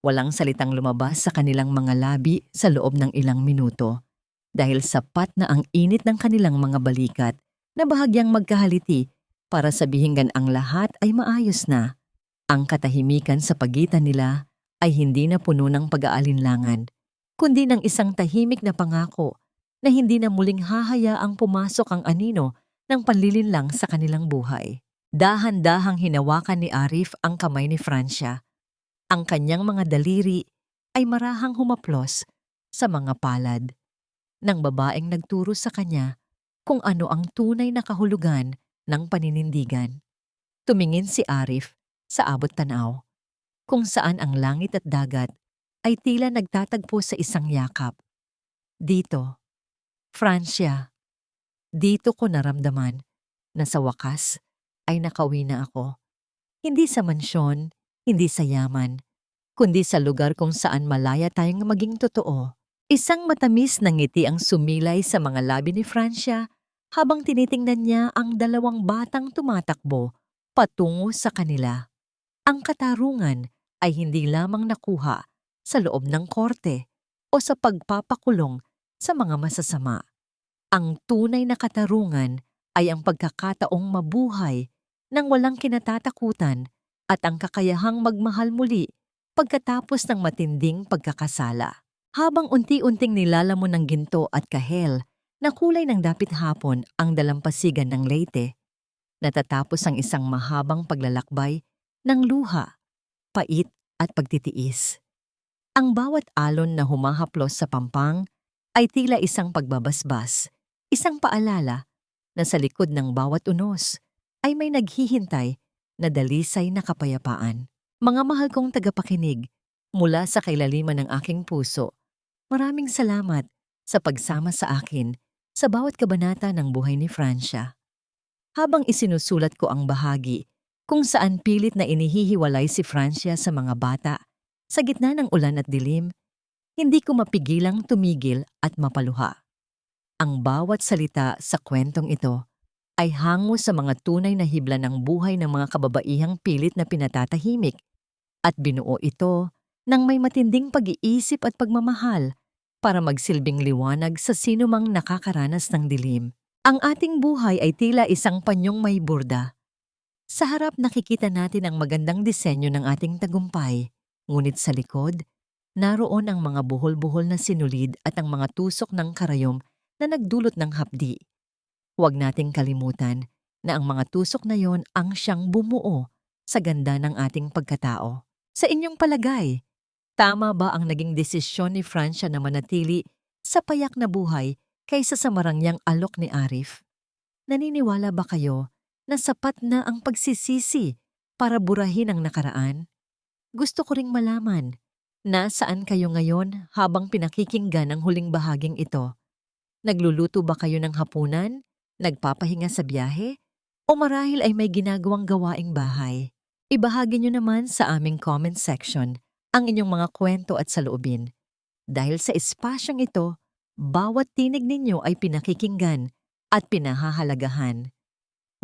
Walang salitang lumabas sa kanilang mga labi sa loob ng ilang minuto dahil sapat na ang init ng kanilang mga balikat na bahagyang magkahaliti para sabihin ang lahat ay maayos na. Ang katahimikan sa pagitan nila ay hindi na puno ng pag-aalinlangan, kundi ng isang tahimik na pangako na hindi na muling hahayaang pumasok ang anino ng panlilinlang sa kanilang buhay. Dahan-dahang hinawakan ni Arif ang kamay ni Francia. Ang kanyang mga daliri ay marahang humaplos sa mga palad ng babaeng nagturo sa kanya kung ano ang tunay na kahulugan ng paninindigan. Tumingin si Arif sa abot tanaw, kung saan ang langit at dagat ay tila nagtatagpo sa isang yakap. Dito, Francia, dito ko naramdaman na sa wakas ay nakauwi na ako. Hindi sa mansyon, hindi sa yaman, kundi sa lugar kung saan malaya tayong maging totoo. Isang matamis na ngiti ang sumilay sa mga labi ni Francia habang tinitingnan niya ang dalawang batang tumatakbo patungo sa kanila. Ang katarungan ay hindi lamang nakuha sa loob ng korte o sa pagpapakulong sa mga masasama. Ang tunay na katarungan ay ang pagkakataong mabuhay nang walang kinatatakutan at ang kakayahang magmahal muli pagkatapos ng matinding pagkakasala. Habang unti-unting nilalamon ng ginto at kahel na kulay ng dapit hapon ang dalampasigan ng Leyte, natatapos ang isang mahabang paglalakbay ng luha, pait at pagtitiis. Ang bawat alon na humahaplos sa pampang ay tila isang pagbabasbas, isang paalala na sa likod ng bawat unos ay may naghihintay na dalisay na kapayapaan. Mga mahal kong tagapakinig, mula sa kailaliman ng aking puso, maraming salamat sa pagsama sa akin sa bawat kabanata ng buhay ni Francia. Habang isinusulat ko ang bahagi kung saan pilit na inihihiwalay si Francia sa mga bata sa gitna ng ulan at dilim, hindi ko mapigilang tumigil at mapaluha. Ang bawat salita sa kwentong ito ay hango sa mga tunay na hibla ng buhay ng mga kababaihang pilit na pinatatahimik at binuo ito ng may matinding pag-iisip at pagmamahal para magsilbing liwanag sa sinumang nakakaranas ng dilim. Ang ating buhay ay tila isang panyong may burda. Sa harap nakikita natin ang magandang disenyo ng ating tagumpay, ngunit sa likod, naroon ang mga buhol-buhol na sinulid at ang mga tusok ng karayom na nagdulot ng hapdi. Huwag nating kalimutan na ang mga tusok na yon ang siyang bumuo sa ganda ng ating pagkatao. Sa inyong palagay, tama ba ang naging desisyon ni Francia na manatili sa payak na buhay kaysa sa marangyang alok ni Arif? Naniniwala ba kayo na sapat na ang pagsisisi para burahin ang nakaraan? Gusto ko ring malaman, nasaan kayo ngayon habang pinakikinggan ang huling bahaging ito? Nagluluto ba kayo ng hapunan? Nagpapahinga sa biyahe? O marahil ay may ginagawang gawaing bahay? Ibahagi nyo naman sa aming comment section ang inyong mga kwento at saloobin. Dahil sa espasyong ito, bawat tinig ninyo ay pinakikinggan at pinahahalagahan.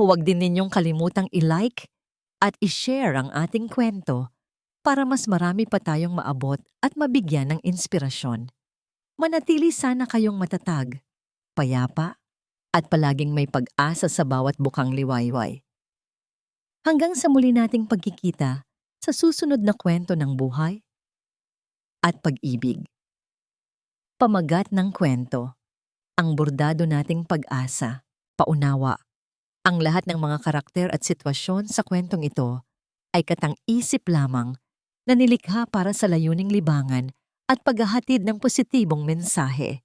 Huwag din ninyong kalimutang i-like at i-share ang ating kwento para mas marami pa tayong maabot at mabigyan ng inspirasyon. Manatili sana kayong matatag, payapa, at palaging may pag-asa sa bawat bukang liwayway. Hanggang sa muli nating pagkikita sa susunod na kwento ng buhay at pag-ibig. Pamagat ng kwento, ang bordado nating pag-asa, paunawa. Ang lahat ng mga karakter at sitwasyon sa kwentong ito ay katang-isip lamang na nilikha para sa layuning libangan at paghahatid ng positibong mensahe.